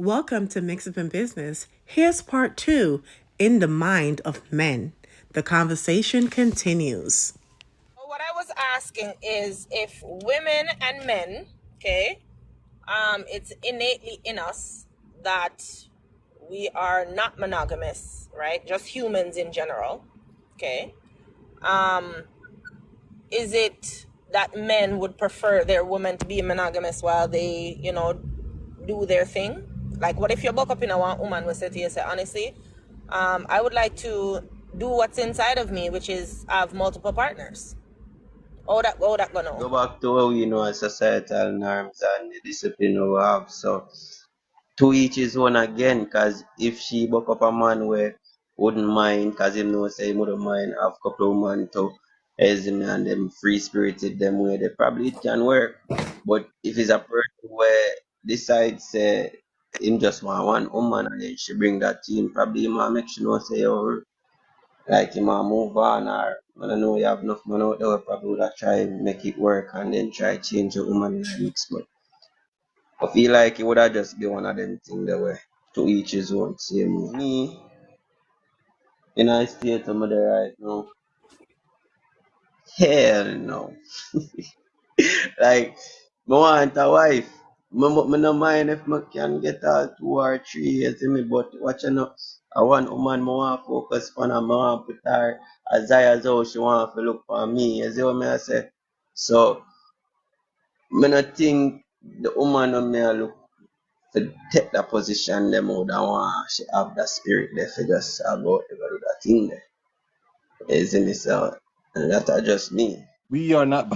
Welcome to Mix Up in Business. Here's part two, In the Mind of Men. The conversation continues. What I was asking is if women and men, okay, it's innately in us that we are not monogamous, right? Just humans in general, okay. Um, is it that men would prefer their woman to be monogamous while they, do their thing? Like, what if you buck up in a one woman will say to you, say, honestly, I would like to do what's inside of me, which is have multiple partners. All that gonna Go know. back to how societal norms and the discipline we have. So to each his own again, cause if she buck up a man where wouldn't mind, cause him know say he wouldn't mind have couple of women to as him and them free spirited them way, they probably it can work. But if it's a person where decides say him just want one woman and then she bring that to him, probably him want make sure know say oh like him want move on, or I don't know you have enough money out there probably would have try make it work and then try change the woman in the mix. But I feel like it would have just be one of them things that way to each his own. Same me in a state of mother right now. Hell no. Like me want a wife. Me no mind if me can get all 2 or 3 years in me, but watch you know. I want woman me want focus on her, me want put her as high as how she want to look for me. You see what me I say? So me not think the woman on me a look to take that position them out and want she have that spirit there for just about to go do that thing there. You see me so and that are just me. We are not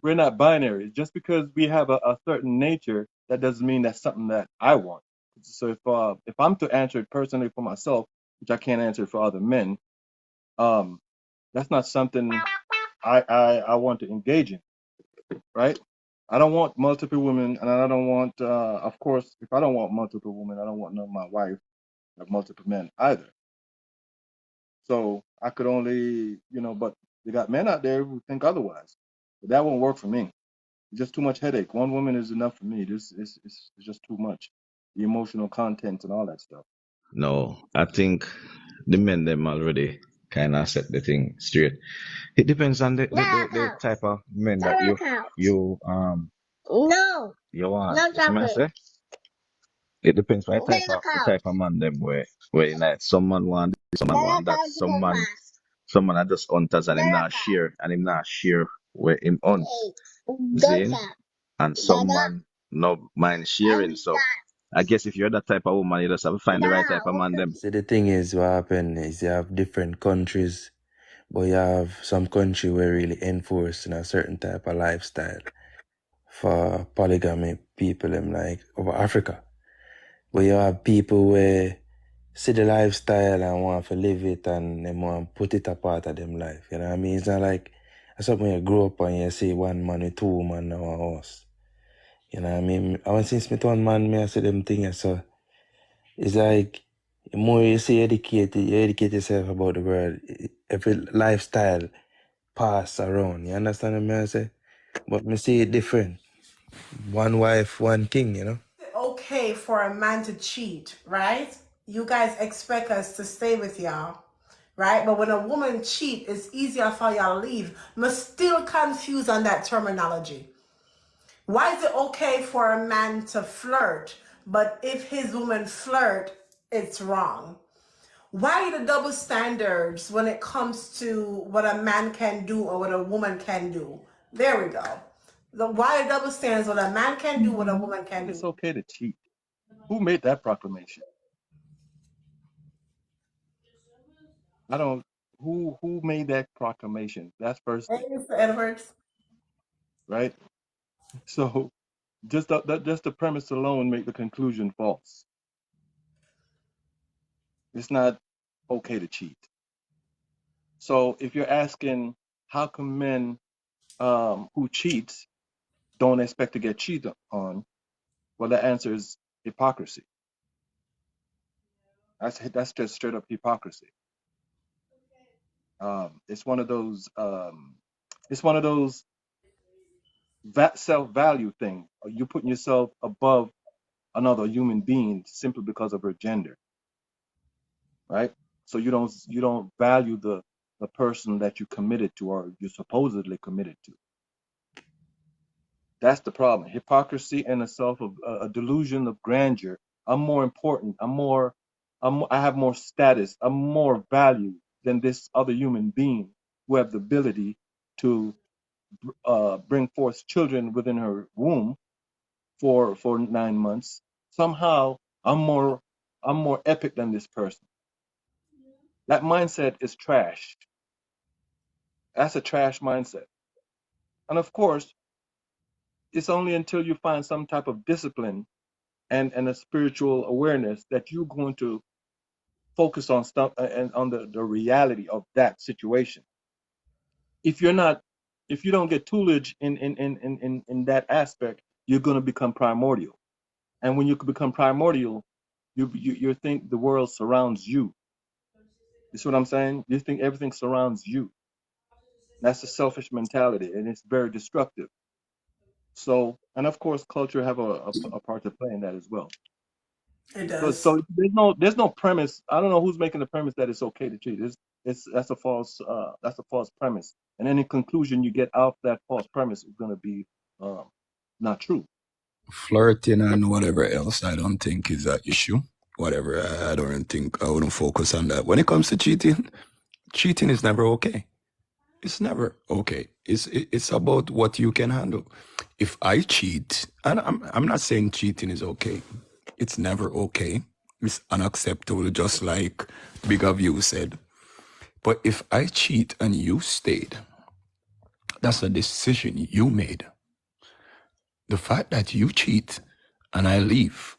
we're not binary. Just because we have a certain nature, that doesn't mean that's something that I want. So if I'm to answer it personally for myself, which I can't answer for other men, um, that's not something I want to engage in, right? I don't want multiple women, and I don't want, of course, if I don't want multiple women, I don't want none of my wife have multiple men either. So I could only, but you got men out there who think otherwise. But that won't work for me. It's just too much headache. One woman is enough for me. This is it's just too much. The emotional content and all that stuff. No, I think the men them already kind of set the thing straight. It depends on the type of men that you want. You see what I say? It depends on the type of man them where you like. Some man want this, some man want that. Some man are just hunters and him not share where him hunt. See? And some man no mind sharing. So I guess if you're that type of woman, you just have to find the right type of man them. See, the thing is, what happen is you have different countries, but you have some country where really enforcing a certain type of lifestyle for polygamy people, them like over Africa. But you have people where see the lifestyle and want to live it and they want to put it a part of them life. You know what I mean? It's not like it's something you grow up and you see one man with two women in one house. You know what I mean? I want since me one man, me I see them things, so it's like the more you say educated, you educate yourself about the world. Every lifestyle pass around. You understand what I say? But me see it different. One wife, one king, you know? Okay for a man to cheat, right? You guys expect us to stay with y'all, right? But when a woman cheat, it's easier for y'all to leave. I'm still confused on that terminology. Why is it okay for a man to flirt, but if his woman flirt, it's wrong? Why the double standards when it comes to what a man can do or what a woman can do? There we go. Why the double standards what a man can do, what a woman can It's do? okay to cheat. Who made that proclamation? I don't. Who made that proclamation? That's first Hey, thing, Mr. Edwards. right? So just the premise alone make the conclusion false. It's not okay to cheat. So if you're asking how come men who cheat don't expect to get cheated on, well, the answer is hypocrisy. That's just straight up hypocrisy. It's one of those. It's one of those self value thing. You putting yourself above another human being simply because of her gender, right? So you don't value the person that you committed to or you're supposedly committed to. That's the problem. Hypocrisy and a delusion of grandeur. I'm more important. I have more status. I'm more value than this other human being who have the ability to bring forth children within her womb for 9 months. Somehow I'm more epic than this person. That mindset is trash. That's a trash mindset. And of course, it's only until you find some type of discipline and a spiritual awareness that you're going to focus on stuff and on the reality of that situation. If you don't get tutelage in that aspect, you're going to become primordial. And when you become primordial, you think the world surrounds you. You see what I'm saying? You think everything surrounds you. That's a selfish mentality, and it's very destructive. So, and of course, culture have a part to play in that as well. It does. So there's no premise. I don't know who's making the premise that it's okay to cheat. That's a false premise. And any conclusion you get out of that false premise is going to be not true. Flirting and whatever else, I don't think is an issue. Whatever, I don't think I wouldn't focus on that. When it comes to cheating, cheating is never okay. It's never okay. It's about what you can handle. If I cheat, and I'm not saying cheating is okay. It's never okay. It's unacceptable, just like Big of You said. But if I cheat and you stayed, that's a decision you made. The fact that you cheat and I leave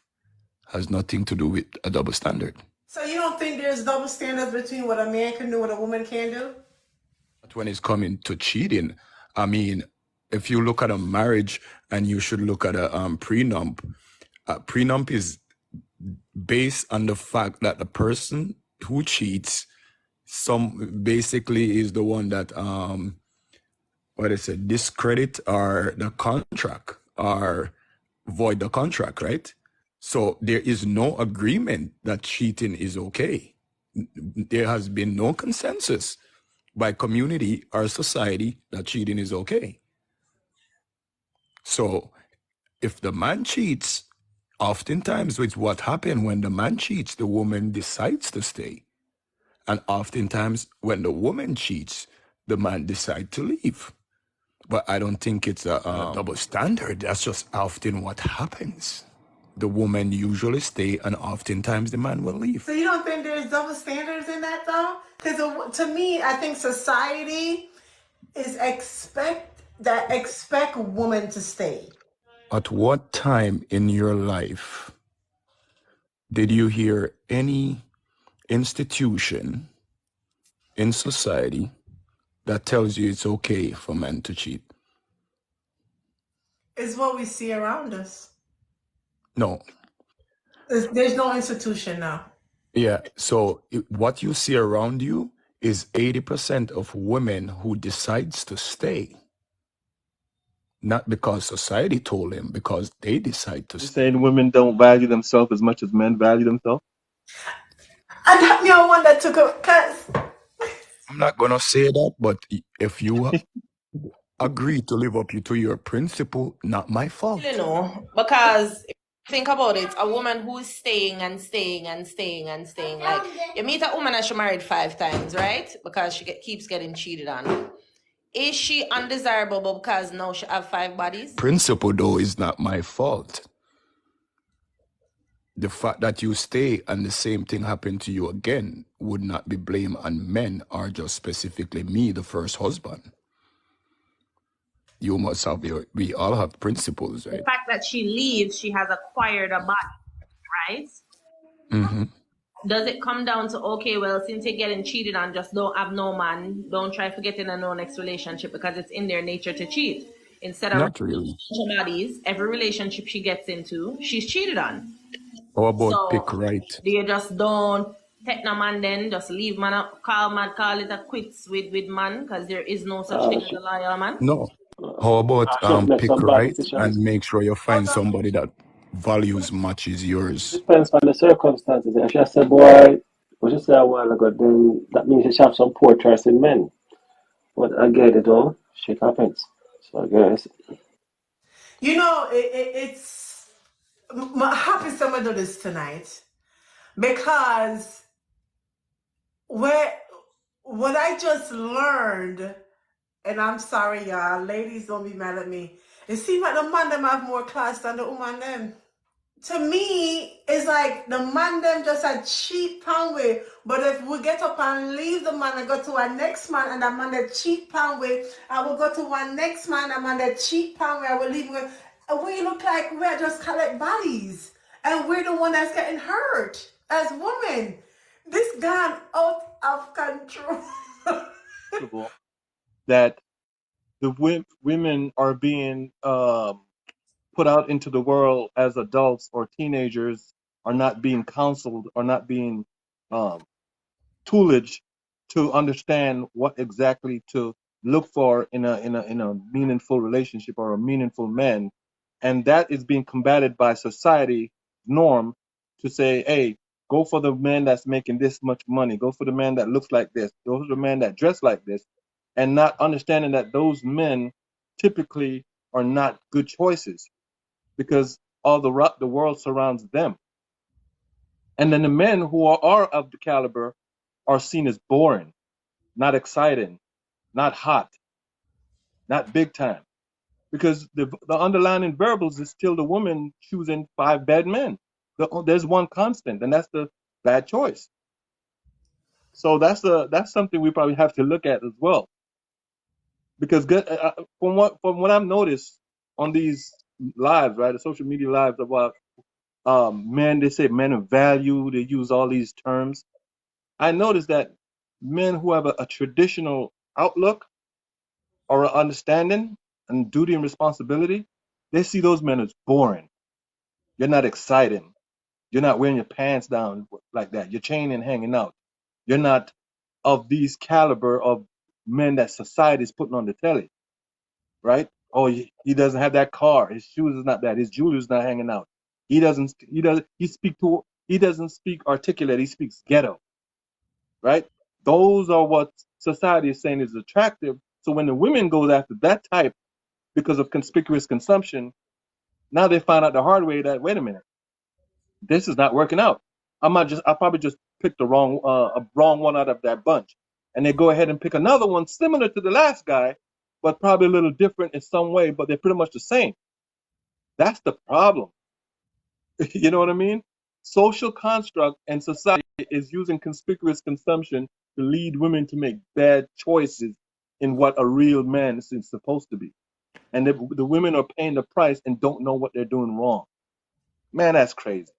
has nothing to do with a double standard. So you don't think there's double standards between what a man can do, what a woman can do? But when it's coming to cheating, I mean, if you look at a marriage and you should look at a prenup, prenup is based on the fact that the person who cheats basically is the one that discredit or the contract or void the contract, right? So there is no agreement that cheating is okay. There has been no consensus by community or society that cheating is okay. So if the man cheats, oftentimes it's what happens when the man cheats, the woman decides to stay. And oftentimes when the woman cheats, the man decides to leave. But I don't think it's a double standard. That's just often what happens. The woman usually stay, and oftentimes the man will leave. So you don't think there's double standards in that, though? Because to me, I think society is expect women to stay. At what time in your life did you hear any institution in society that tells you it's okay for men to cheat? It's what we see around us. No. There's no institution now. Yeah. So what you see around you is 80% of women who decides to stay. Not because society told them, because they decide to You're stay. saying women don't value themselves as much as men value themselves? And that me one that took a cause. I'm not gonna say that, but if you agree to live up to your principle, not my fault. You know, because if you think about it, a woman who's staying and staying and staying and staying, like you meet a woman that she married 5 times, right? Because she keeps getting cheated on. Is she undesirable because now she have 5 bodies? Principle though is not my fault. The fact that you stay and the same thing happened to you again would not be blamed on men or just specifically me, the first husband. You must have we all have principles, right? The fact that she leaves, she has acquired a body, right? Mm-hmm. Does it come down to, okay, well, since you're getting cheated on, just don't have no man, don't try to get in a no next relationship because it's in their nature to cheat. Instead of not really bodies, every relationship she gets into, she's cheated on. How about pick right? Do you just don't take no man then, just leave man up, call it a quits with man, because there is no such thing as a loyal man? No. How about pick right and make sure you find somebody that values matches yours. Depends on the circumstances. If you say, boy, what you say a while ago, then that means you should have some poor choice in men. But I get it all. Shit happens. So I guess. You know, it's I'm happy someone do this tonight because what I just learned, and I'm sorry, y'all, ladies, don't be mad at me. It seems like the man them have more class than the woman them. To me, it's like the man them just a cheap pound way. But if we get up and leave the man and go to our next man and the man that cheap pound way, I will go to one next man and man that cheap pound way, I will leave him. We look like we're just collect bodies. And we're the one that's getting hurt as women. This gone out of control. That the women are being put out into the world as adults or teenagers, are not being counseled, or not being toolage to understand what exactly to look for in a meaningful relationship or a meaningful man, and that is being combated by society norm to say, hey, go for the man that's making this much money, go for the man that looks like this, go for the man that dress like this, and not understanding that those men typically are not good choices because all the world surrounds them. And then the men who are of the caliber are seen as boring, not exciting, not hot, not big time. Because the underlying variables is still the woman choosing 5 bad men. There's one constant, and that's the bad choice. So that's something we probably have to look at as well. Because from what I've noticed on these lives, right, the social media lives about men, they say men of value. They use all these terms. I noticed that men who have a traditional outlook or an understanding and duty and responsibility, they see those men as boring. You're not exciting. You're not wearing your pants down like that. Your chain ain't hanging out. You're not of these caliber of men that society is putting on the telly, right? Oh, he doesn't have that car. His shoes is not that. His jewelry's not hanging out. He doesn't speak articulate. He speaks ghetto, right? Those are what society is saying is attractive. So when the women goes after that type because of conspicuous consumption, now they find out the hard way that, wait a minute, this is not working out. I probably just picked a wrong one out of that bunch. And they go ahead and pick another one similar to the last guy, but probably a little different in some way, but they're pretty much the same. That's the problem. You know what I mean? Social construct and society is using conspicuous consumption to lead women to make bad choices in what a real man is supposed to be. And the women are paying the price and don't know what they're doing wrong. Man, that's crazy.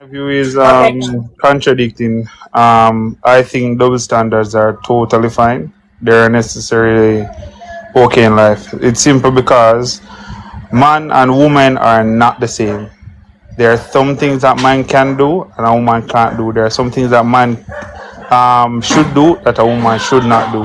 View is Okay. contradicting. I think double standards are totally fine. They're necessarily okay in life. It's simple because man and woman are not the same. There are some things that man can do and a woman can't do. There are some things that man should do that a woman should not do.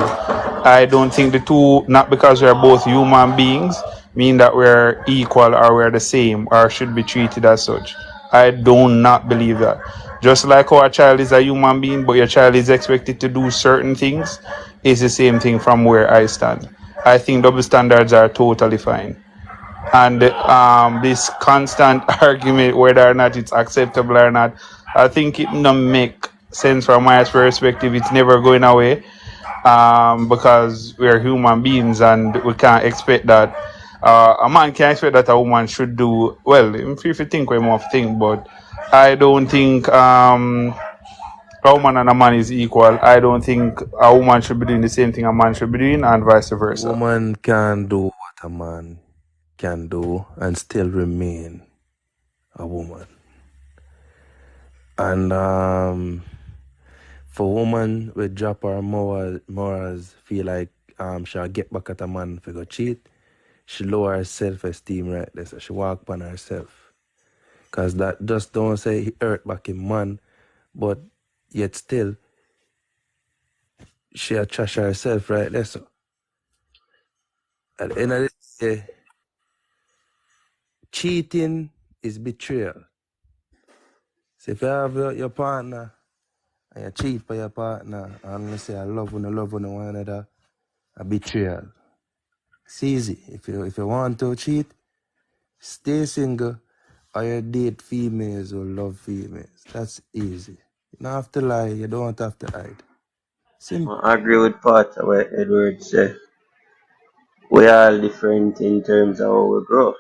I don't think the two, not because we are both human beings, mean that we're equal or we're the same or should be treated as such. I do not believe that. Just like how a child is a human being, but your child is expected to do certain things, it's the same thing from where I stand. I think double standards are totally fine. And this constant argument whether or not it's acceptable or not, I think it don't make sense from my perspective. It's never going away because we're human beings and we can't expect that a man can't expect that a woman should do well. If you think we more think, but I don't think a woman and a man is equal. I don't think a woman should be doing the same thing a man should be doing, and vice versa. Woman can do what a man can do and still remain a woman. And for woman with drop her morals, feel like she'll get back at a man if he go cheat, she lower her self-esteem right there, so she walk upon herself. Because that just don't say he hurt back in man, but yet still she a trash herself right there. So at the end of the day, cheating is betrayal. So if you have your partner and you cheat for your partner and you say I love one another, a betrayal. It's easy. If you want to cheat, stay single or you date females or love females. That's easy. You don't have to lie, you don't have to hide. Simple. I agree with part of what Edward said. We all different in terms of how we grow.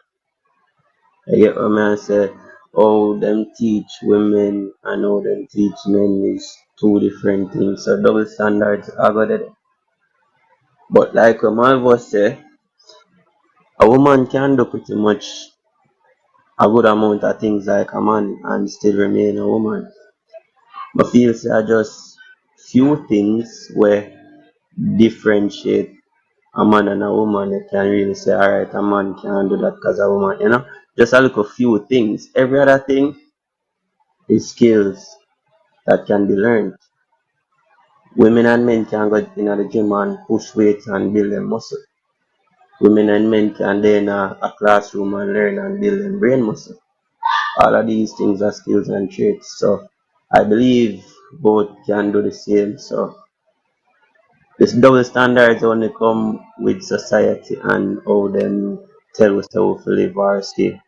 I get what man say, how them teach women and how them teach men is two different things. So double standards are got it. But like what Malvo say, a woman can do pretty much a good amount of things like a man and still remain a woman. But feel say are just few things where differentiate a man and a woman. You can really say, alright, a man can't do that because a woman, you know. Just a little few things. Every other thing is skills that can be learned. Women and men can go in the gym and push weights and build them muscle. Women and men can go in a classroom and learn and build them brain muscle. All of these things are skills and traits. So I believe both can do the same. So this double standards only come with society and how them tell us how to live or stay.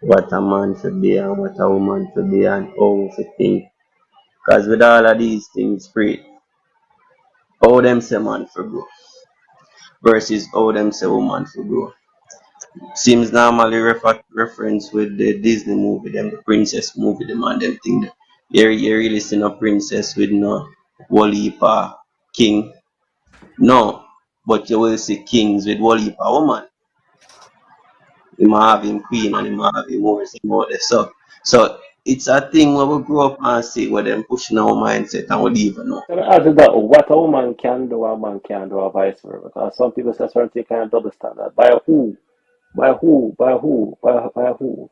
What a man should be and what a woman should be and how we should think. Because with all of these things free, how them say man for grow versus how them say woman for grow. Seems normally reference with the Disney movie, them the princess movie, them and them thing. You really see no princess with no Walipa king. No. But you will see kings with Walipa woman. You might have him queen and you might have him horse and all that stuff. So it's a thing where we grow up and see where them pushing our mindset and we don't even know. Can I add to that? What a woman can do, a man can do, or vice versa. Because some people say certain things can't understand that. By who? By who? By who? By who?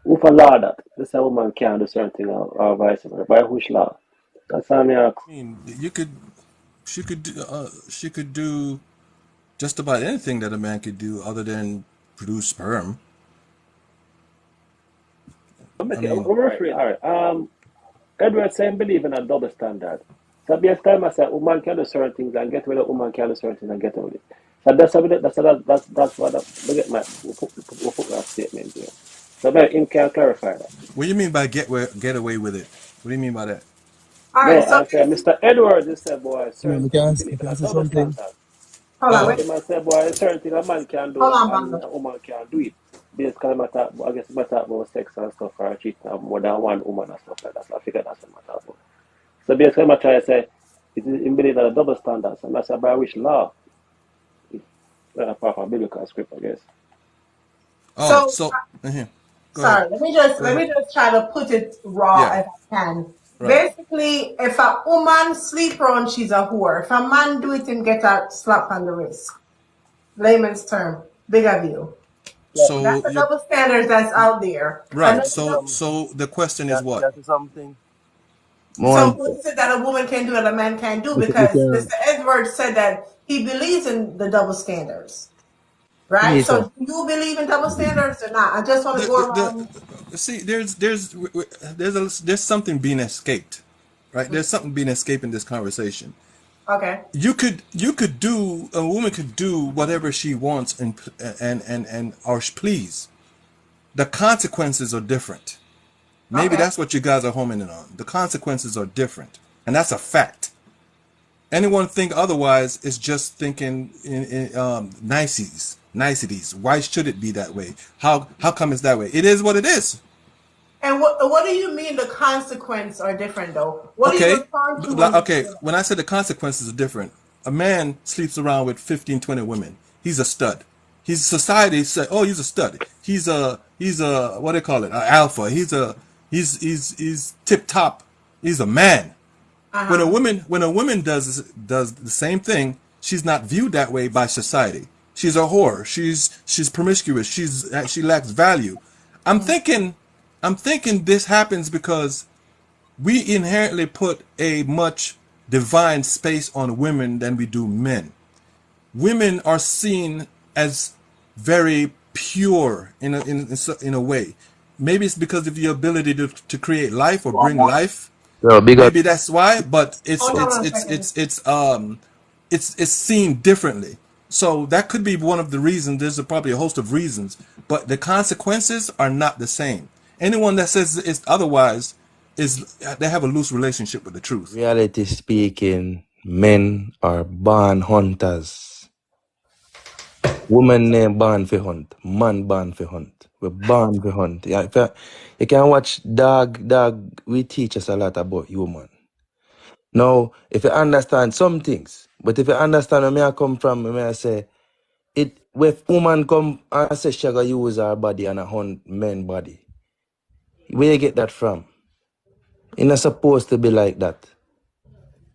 Who for law that? This a woman can do certain things or vice versa. By which law? That's how me ask. I mean, she could do just about anything that a man could do other than produce sperm. I mean, Alright. Edward saying believe in a double standard. So basically, I say woman can do certain things and get with it, woman can do certain things and get with it. So that's what look at my we'll put that statement there. So maybe him can clarify that. what do you mean by get away with it? What do you mean by that? All No, right, so I say Mr. Edward just said boy Yeah, certain we things can, he we believe in a can say double something. standard. hold on, Oh, wait, He might say boy certain thing a man can do hold on, and Bongo. a woman can do it. Basically I guess matter about sex and stuff or cheating and more than one woman and stuff like that. So I figure that's what matter about. So basically I try to say it is in believe in a double standard. So I say by which law? It's proper biblical script, I guess. oh, So so go ahead. sorry, let me Go ahead. just try to put it raw Yeah, if I can. right. Basically, if a woman sleep around, she's a whore. If a man do it, him get a slap on the wrist. Layman's term, bigger view. That's So the you double standards that's out there. right. So the question is what? That's something. So More who is it that a woman can do and a man can't do? We Because can, Mr. Edwards said that he believes in the double standards, right? please. So do you believe in double standards or not? I just want to go around. See, there's something being escaped, right? There's something being escaped in this conversation. Okay. You could do a woman could do whatever she wants and or please. The consequences are different. Maybe Okay. that's what you guys are homing in on. The consequences are different, and that's a fact. Anyone think otherwise is just thinking in niceties. Why should it be that way? How come it's that way? It is what it is. And what do you mean the consequences are different though? What are you Okay. referring to when you Okay. say that? When I said the consequences are different, a man sleeps around with 15, 20 women. He's a stud. His society say, oh, he's a stud. He's a what do they call it? An alpha. He's tip top. He's a man. Uh-huh. When a woman does the same thing, she's not viewed that way by society. She's a whore. She's promiscuous. She lacks value. I'm thinking this happens because we inherently put a much divine space on women than we do men. Women are seen as very pure in a way. maybe it's because of your ability to create life or bring life. Yo, big up. Maybe that's why, but Hold on one second. it's seen differently. So that could be one of the reasons. There's probably a host of reasons, but the consequences are not the same. Anyone that says it's otherwise is they have a loose relationship with the truth. Reality speaking, men are born hunters. Woman ain't born for hunt. Man born for hunt. We're born for hunt. Yeah, you can watch Dog. We teach us a lot about human. Now, if you understand some things, but if you understand where I come from, I say, if woman come and say she gonna use her body and a hunt men body, where you get that from? It's not supposed to be like that.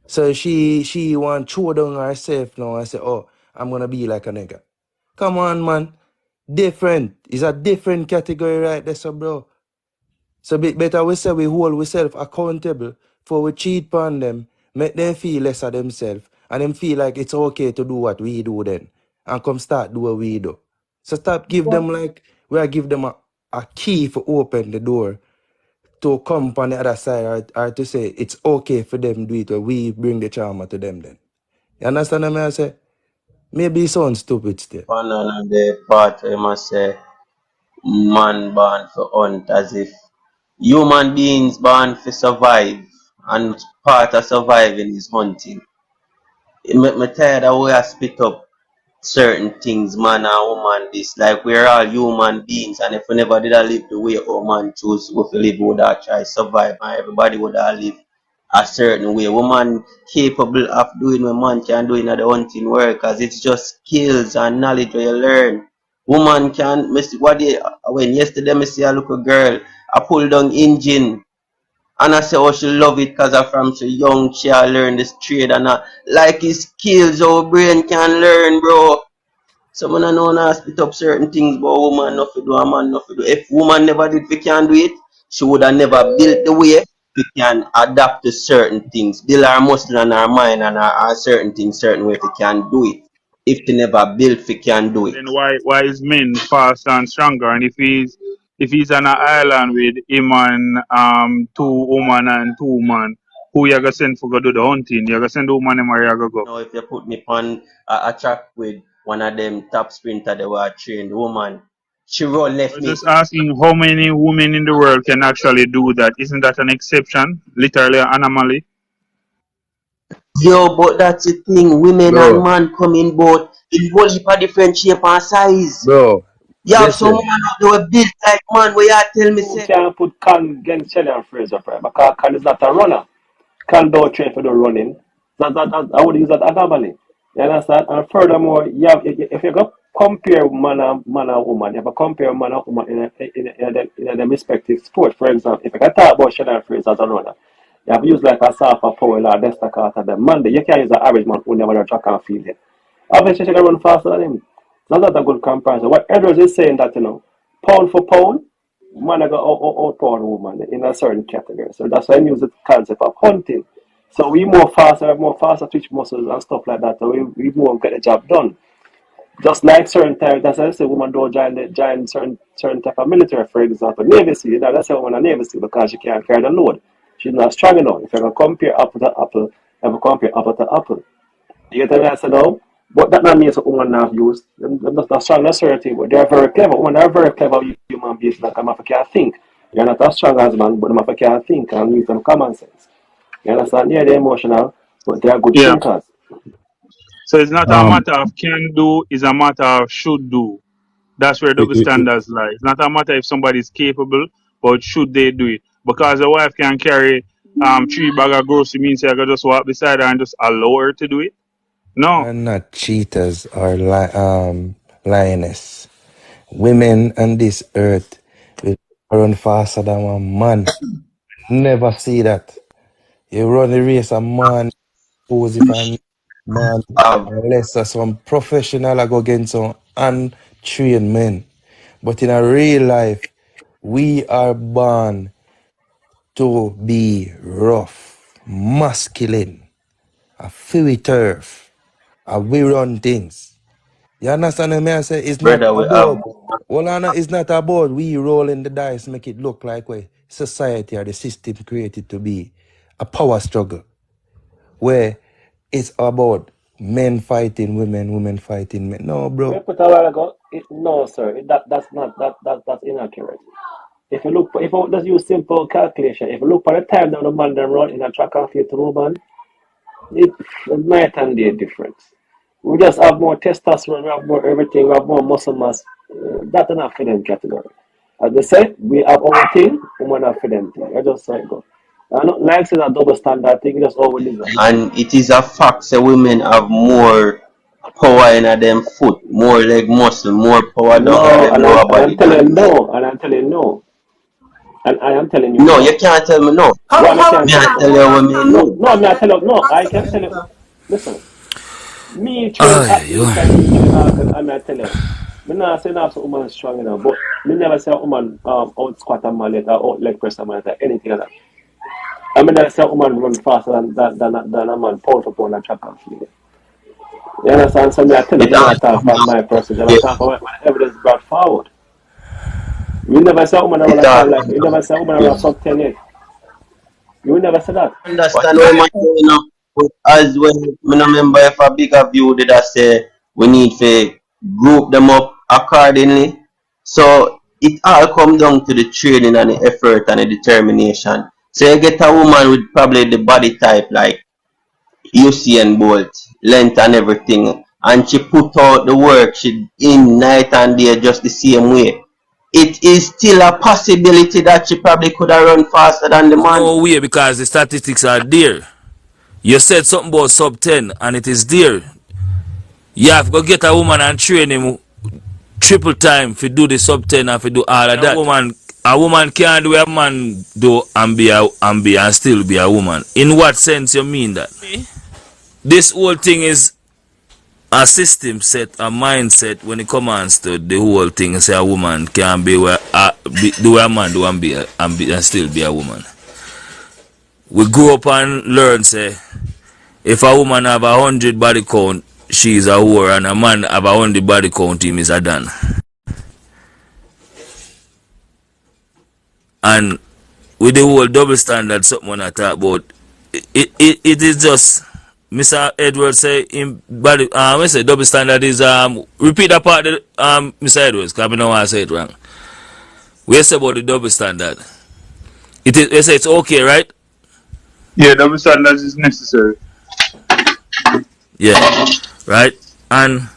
So she want throw down herself now and say, oh, I'm gonna be like a nigga. Come on, man. Different. It's a different category right there, so bro. So better we say we hold ourselves accountable for we cheat on them, make them feel less of themselves, and them feel like it's okay to do what we do then. And come start do what we do. So stop give them like we are give them a key for open the door to come on the other side or to say it's okay for them do it or we bring the trauma to them then. You understand what I say? Maybe it sounds stupid still. On another part, I must say, man born for hunt, as if human beings born for survive, and part of surviving is hunting. Me tired of way I spit up certain things, man and woman, this. Like, we're all human beings, and if we never did live the way our man choose, if we live, we would have try survive, and everybody would have live a certain way. Woman capable of doing what man can do in the hunting work, cause it's just skills and knowledge where you learn. Woman can, when yesterday I see a little girl, I pull down engine, and I say, oh, she love it because from she young, she a learn this trade, and like his skills, our brain can learn, bro. So man, I know now spit up certain things, but woman not to do, a man not to do. If woman never did, we can do it. She would have never built the way we can adapt to certain things, build our muscle and our mind and our certain things, certain way we can do it. If they never built, we can do it. Then why is men faster and stronger? And if he's on an island with him and two woman and two man, who you gonna send for go do the hunting? You gonna send the woman them or you gonna go? Now, if you put me on a track with one of them top sprinter, they were trained woman, she run left I'm me. just asking how many women in the world can actually do that? Isn't that an exception? Literally an anomaly? Yo, but that's the thing. Women and Bro, man come in both in whole heap of different shape and size. bro, You have some listen. woman out there with built like man where you tell me You say can't put Khan against Shelly and Fraser, right? Because Khan is not a runner. Khan don't train for the running. I would use that anomaly. You understand? And furthermore, if you go compare man and woman, you have to compare man and woman in a respective sport. For example, if you can talk about Shelly and Fraser as a runner, you have to use like a Safa Powell or Desta Carter, the Monday. You can't use an average man who never run track and field it. Obviously, she can run faster than him. It's not a good comparison. What Edwards is saying that, pound for pound, man I got outpound woman in a certain category. So that's why I use the concept of hunting. So we more faster twitch muscles and stuff like that. So we more get the job done. Just like certain times, that's why I say women don't join certain type of military, for example. Navy SEAL, that's why woman a Navy SEAL because she can't carry the load. She's not strong enough. If you're gonna compare apple to apple, you have to compare apple to apple. You get what I said now? But that not means that women not used. They're not strong necessarily, but they're very clever. Women are very clever human beings that come can think. You're not as strong as man, but them can think and use them common sense. You understand? Yeah, they're emotional, but they're good Yeah. thinkers. So it's not a Um, matter of can do, it's a matter of should do. That's where double standards lie. It's not a matter if somebody is capable, but should they do it? Because a wife can carry 3 bag of grocery means I can just walk beside her and just allow her to do it. No. We're not cheaters or lioness. Women on this earth will run faster than one man. Never see that. You run the race a man pose if I'm man unless some professional I go against some untrained men. But in a real life, we are born to be rough, masculine, a fairy turf, a we run things. You understand me? I say it's not Brother, we have about. Well, Anna, it's not about we rolling the dice, make it look like where society or the system created to be a power struggle, where it's about men fighting women, women fighting men. No, We bro. put a while ago. No, sir. That's not that's inaccurate. If you look, if you just use simple calculation, if you look for the time that the man them run in a track and field to woman, it's night and day difference. We just have more testosterone, we have more everything, we have more muscle mass. That's an affident category. As they say, we have our thing, women have for them thing. I just say it go. I not like saying a double standard thing, just over design. and it is a fact that women have more power in them foot, more leg muscle, more power down in No, them lower and I'm body telling you than men. no, and I'm telling you no, and I am telling you No, you no. can't tell me no. Why I can't Me tell I you tell no? you Hold what on, me Samson. No, know. no, I One mean I tell you second. no. One I can second, tell you. sir. Listen, me train Ay, yo. athletes and me train artists, and I tell you, me not saying that woman is strong enough, but me never say a woman out squat a man or out leg press a man or anything like that. I mean never say a woman run faster than a man pound for pound and track and field. You understand? So me I tell you, It me all not talk come from down my to perspective. I yeah, talk from what evidence brought forward. You never say a woman run it a all time like come you down never say a woman to run a sub 10 yet. You never say that. understand where Right. man going up. But as when me no remember if a bigger view did I say we need to group them up accordingly. So it all come down to the training and the effort and the determination. So you get a woman with probably the body type like Usain Bolt, length and everything, and she put out the work she in night and day just the same way. It is still a possibility that she probably could have run faster than the There's man. no way because the statistics are there. You said something about sub 10 and it is there. You have to go get a woman and train him triple time for do the sub 10 and for do all of that. A woman can't do a man do and be and still be a woman. In what sense you mean that? This whole thing is a system set, a mindset when it comes to the whole thing. Say a woman can be where do a man do and still be a woman. We grew up and learn say if a woman have 100 body count, she is a whore, and a man have 100 body count, him is a dan. And with the whole double standard, something when I talk about, it is just Mr. Edwards say in body. I say double standard is repeat that part, Mr. Edwards, because I don't want to say it wrong. We say about the double standard. It is. We say it's okay, right? Yeah, double standards is necessary. Yeah, right. And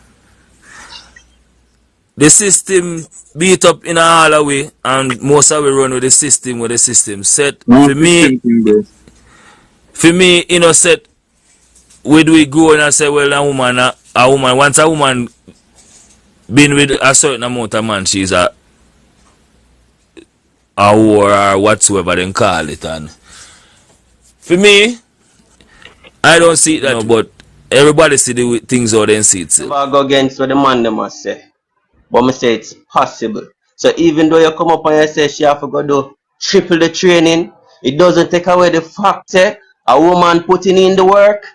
the system beat up in a all way, and most of we run with the system set. No For me, system thing, bro. set. Where do we go and say, well, a woman, once a woman been with a certain amount of man, she's a whore or whatsoever they call it. And for me, I don't see it that, but everybody see the things how they see it. Never go against what the man them must say. But me say it's possible. So even though you come up and you say she have to go do triple the training, it doesn't take away the fact that a woman putting in the work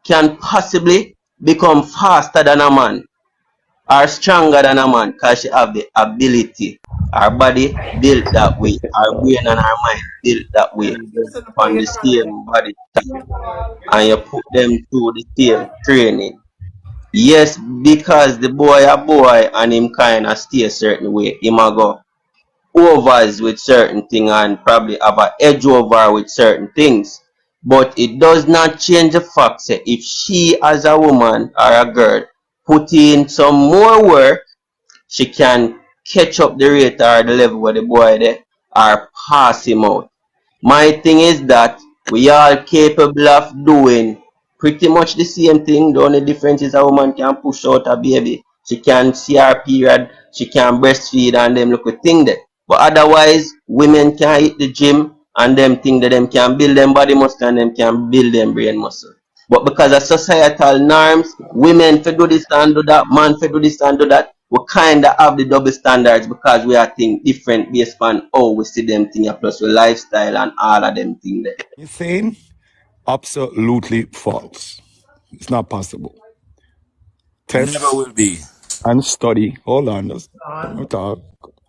can possibly become faster than a man or stronger than a man because she have the ability. Our body built that way. Our brain and our mind built that way Listen to on you the now. same body type. And you put them through the same training. Yes, because the boy a boy and him kind of stay a certain way. Him a go overs with certain thing and probably have a edge over with certain things. But it does not change the fact that if she as a woman or a girl put in some more work, she can catch up the rate or the level where the boy there or pass him out. My thing is that we are capable of doing pretty much the same thing. The only difference is a woman can push out a baby. She can see her period, she can breastfeed and them look a thing there. But otherwise, women can hit the gym and them think that them can build them body muscle and them can build them brain muscle. But because of societal norms, women for do this and do that, man for do this and do that, we kind of have the double standards because we are think different based on how we see them thing, plus with lifestyle and all of them thing there. You're saying absolutely false. It's not possible. Never Tests will be. and study. Hold on, let me on. talk.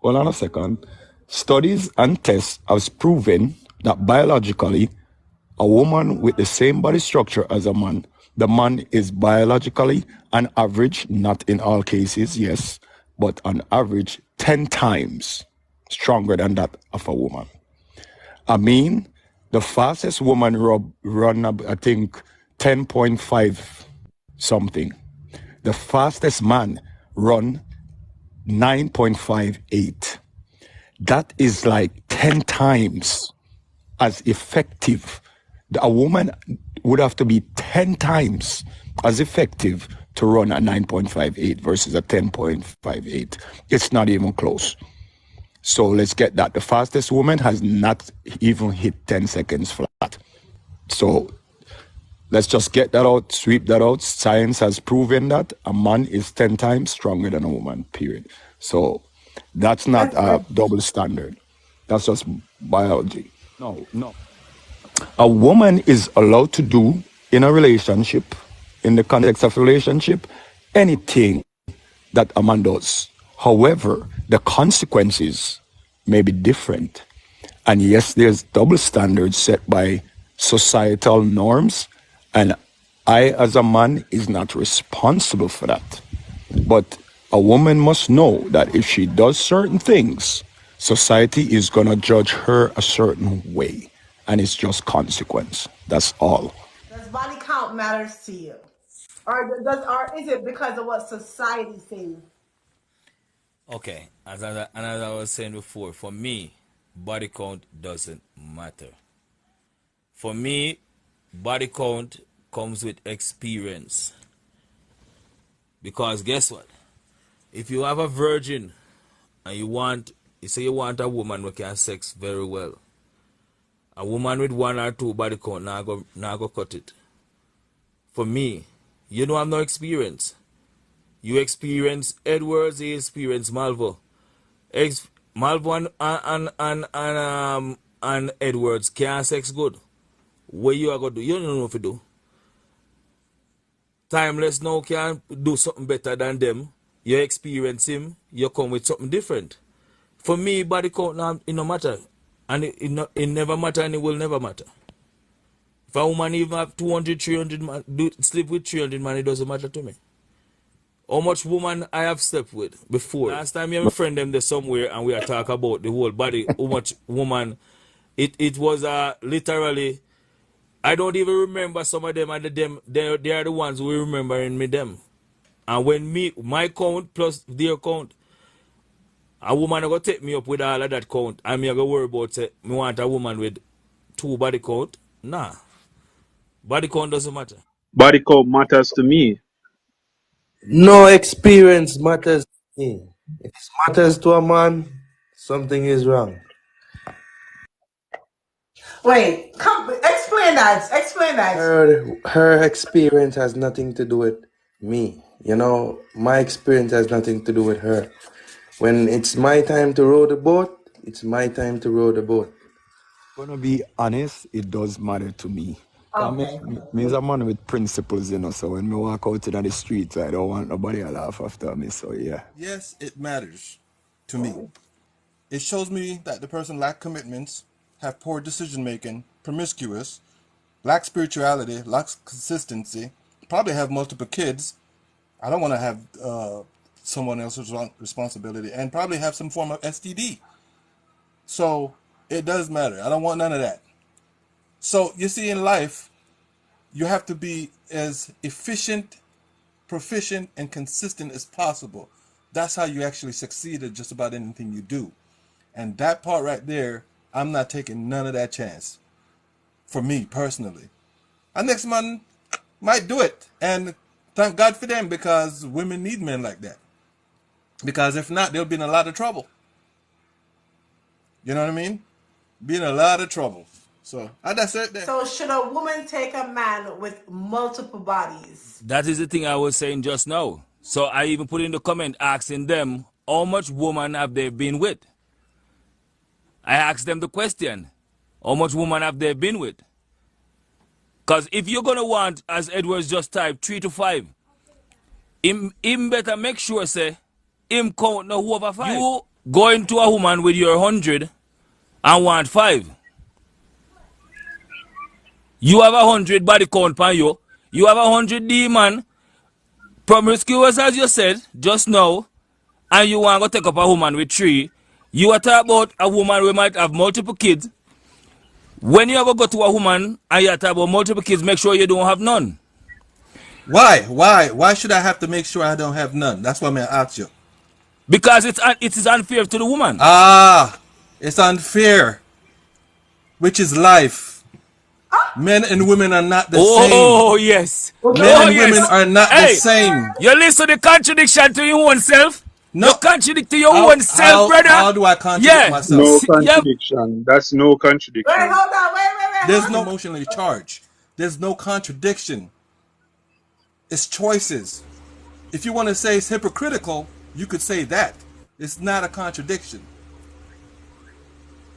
Hold on a second. Studies and tests have proven that biologically, a woman with the same body structure as a man, the man is biologically, on average, not in all cases, yes, but on average, 10 times stronger than that of a woman. I mean, the fastest woman run, I think, 10.5 something. The fastest man run 9.58. That is like 10 times as effective. A woman would have to be 10 times as effective to run a 9.58 versus a 10.58. It's not even close. So let's get that. The fastest woman has not even hit 10 seconds flat. So let's just get that out, sweep that out. Science has proven that a man is 10 times stronger than a woman, period. So that's not a double standard. That's just biology. No. A woman is allowed to do in a relationship, in the context of a relationship, anything that a man does. However, the consequences may be different. And yes, there's double standards set by societal norms, and I, as a man, is not responsible for that. But a woman must know that if she does certain things, society is going to judge her a certain way, and it's just consequence. That's all. Does body count matters to you? Or is it because of what society says? Okay, as I was saying before, for me, body count doesn't matter. For me, body count comes with experience. Because guess what? If you have a virgin and you say you want a woman who can sex very well, a woman with 1 or 2 body count, now go cut it. For me, you don't have no experience. You experience Edwards, you experience Malvo. Malvo and Edwards can't sex good. What you are going to do? You don't know what to do. Timeless now can do something better than them. You experience him, you come with something different. For me, body count, it no matter. And it never matter and it will never matter. If a woman even have 200, 300 man, sleep with 300 man, it doesn't matter to me. How much woman I have slept with before. Last time you have a friend them there somewhere and we are talking about the whole body, how much woman, it was literally, I don't even remember some of them and they are the ones who remembering me them. And when my count plus their count, a woman going to take me up with all of that count and me going to worry about say, me want a woman with 2 body count. Nah. Body count doesn't matter. Body count matters to me. No experience matters to me. If it matters to a man, something is wrong. Wait, explain that. Explain that. Her experience has nothing to do with me. You know, my experience has nothing to do with her. When it's my time to row the boat, it's my time to row the boat. Gonna be honest, it does matter to me. Okay. Me is a man with principles, you know, so when me walk out in the streets, I don't want nobody to laugh after me, so yeah. Yes, it matters to me. It shows me that the person lack commitments, have poor decision making, promiscuous, lack spirituality, lacks consistency, probably have multiple kids. I don't want to have someone else's responsibility, and probably have some form of STD. So it does matter. I don't want none of that. So you see, in life, you have to be as efficient, proficient, and consistent as possible. That's how you actually succeed at just about anything you do. And that part right there, I'm not taking none of that chance. For me, personally. Our next man might do it. And thank God for them, because women need men like that. Because if not, they'll be in a lot of trouble. You know what I mean? Be in a lot of trouble. So, that's it there. So should a woman take a man with multiple bodies? That is the thing I was saying just now. So I even put in the comment asking them how much woman have they been with. I asked them the question, how much woman have they been with? Because if you're going to want, as Edwards just typed, 3 to 5, him better make sure say him count no who over 5. You going to a woman with your 100 and want 5. You have 100 body count pan you. You have 100 demon promiscuous as you said just now, and you want to take up a woman with 3. You are talking about a woman who might have multiple kids. When you ever go to a woman and you talk about multiple kids, make sure you don't have none. Why? Why should I have to make sure I don't have none? That's what I'm gonna ask you. Because it is unfair to the woman. It's unfair, which is life. Men and women are not the same. Oh yes. Men and women are not the same. You listen to the contradiction to your own self. No. You contradict to your own self, brother. How do I contradict myself? No contradiction. That's no contradiction. Wait, hold on. Wait. There's no emotionally charged. There's no contradiction. It's choices. If you want to say it's hypocritical, you could say that. It's not a contradiction.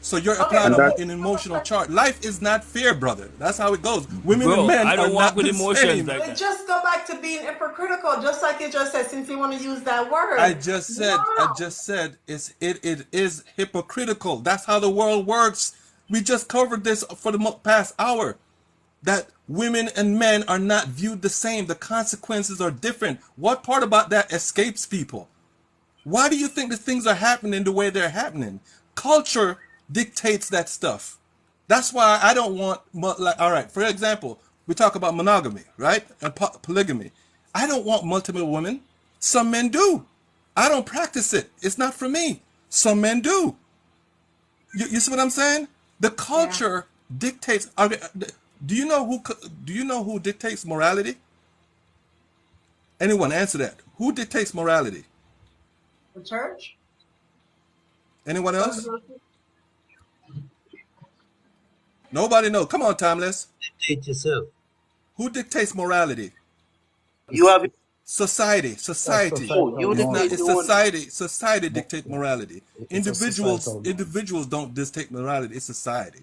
So you're applying an emotional charge. Life is not fair, brother. That's how it goes. Women and men I don't are walk not with the emotions same. like that. Just go back to being hypocritical, just like you just said, since you want to use that word. I just said it is hypocritical. That's how the world works. We just covered this for the past hour. That women and men are not viewed the same. The consequences are different. What part about that escapes people? Why do you think that things are happening the way they're happening? Culture dictates that stuff. That's why I don't want, like, all right, for example, we talk about monogamy, right? And polygamy. I don't want multiple women. Some men do. I don't practice it. It's not for me. Some men do. You see what I'm saying? The culture dictates. Do you know who dictates morality? Anyone answer that? Who dictates morality? The church? Anyone else? Nobody knows. Come on, Timeless. Dictate yourself. Who dictates morality? You have society. Society dictates morality. Individuals don't dictate morality. It's society.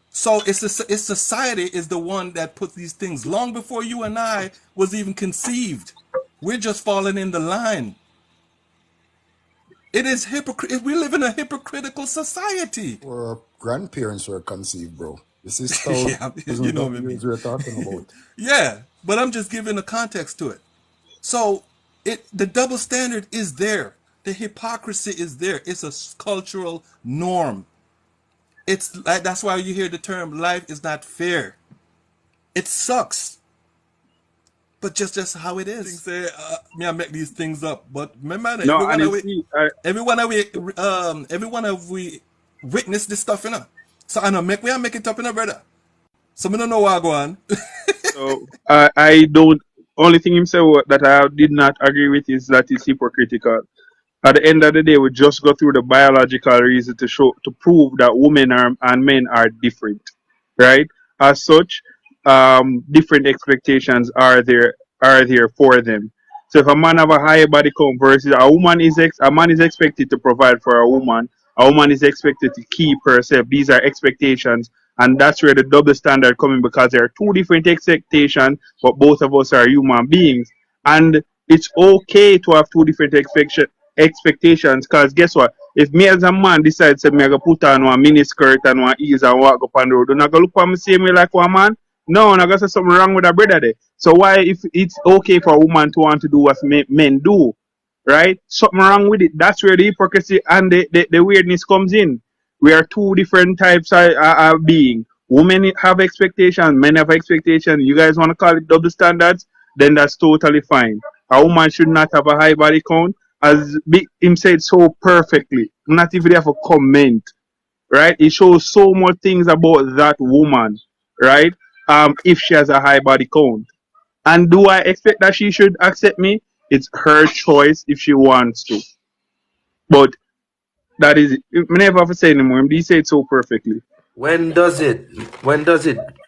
So it's society is the one that puts these things long before you and I was even conceived. We're just falling in the line. It is we live in a hypocritical society. Our grandparents were conceived, bro. This is how you know what I mean. We're talking about. Yeah, but I'm just giving a context to it. So the double standard is there. The hypocrisy is there. It's a cultural norm. It's like that's why you hear the term "life is not fair." It sucks, but just how it is. Say, I make these things up, but remember, everyone we witness this stuff, you know. So I know make it up, you know, brother. So I don't know what I go on. So I don't. Only thing him say that I did not agree with is that it's hypocritical. At the end of the day, we just go through the biological reason to prove that women and men are different, right? As such, different expectations are there for them. So if a man have a higher body count versus a man is expected to provide for a woman is expected to keep herself. These are expectations, and that's where the double standard coming, because there are two different expectations, but both of us are human beings, and it's okay to have two different expectations, because guess what? If me as a man decides to me I go put on one mini skirt and one ease and walk up on the road, do not go look at me same way like one man? No, I got something wrong with a brother there. So why, if it's okay for a woman to want to do what men do, right? Something wrong with it. That's where the hypocrisy and the weirdness comes in. We are two different types of being. Women have expectations, men have expectations. You guys want to call it double standards? Then that's totally fine. A woman should not have a high body count, as him said so perfectly. Not even have a comment, right? It shows so much things about that woman, right? If she has a high body count. And do I expect that she should accept me? It's her choice if she wants to. But that is it. I never have to say anymore. He said so perfectly. When does it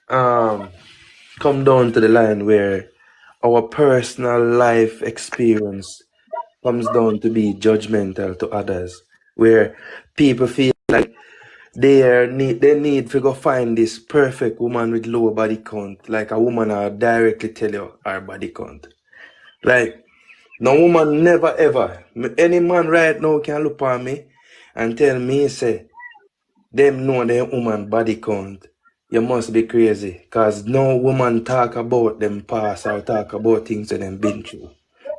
come down to the line where our personal life experience comes down to be judgmental to others, where people feel like they need to go find this perfect woman with low body count, like a woman will directly tell you her body count. Like No woman never ever. Any man right now can look on me and tell me, say, them know their woman body count. You must be crazy. Cause no woman talk about them past or talk about things that them been through.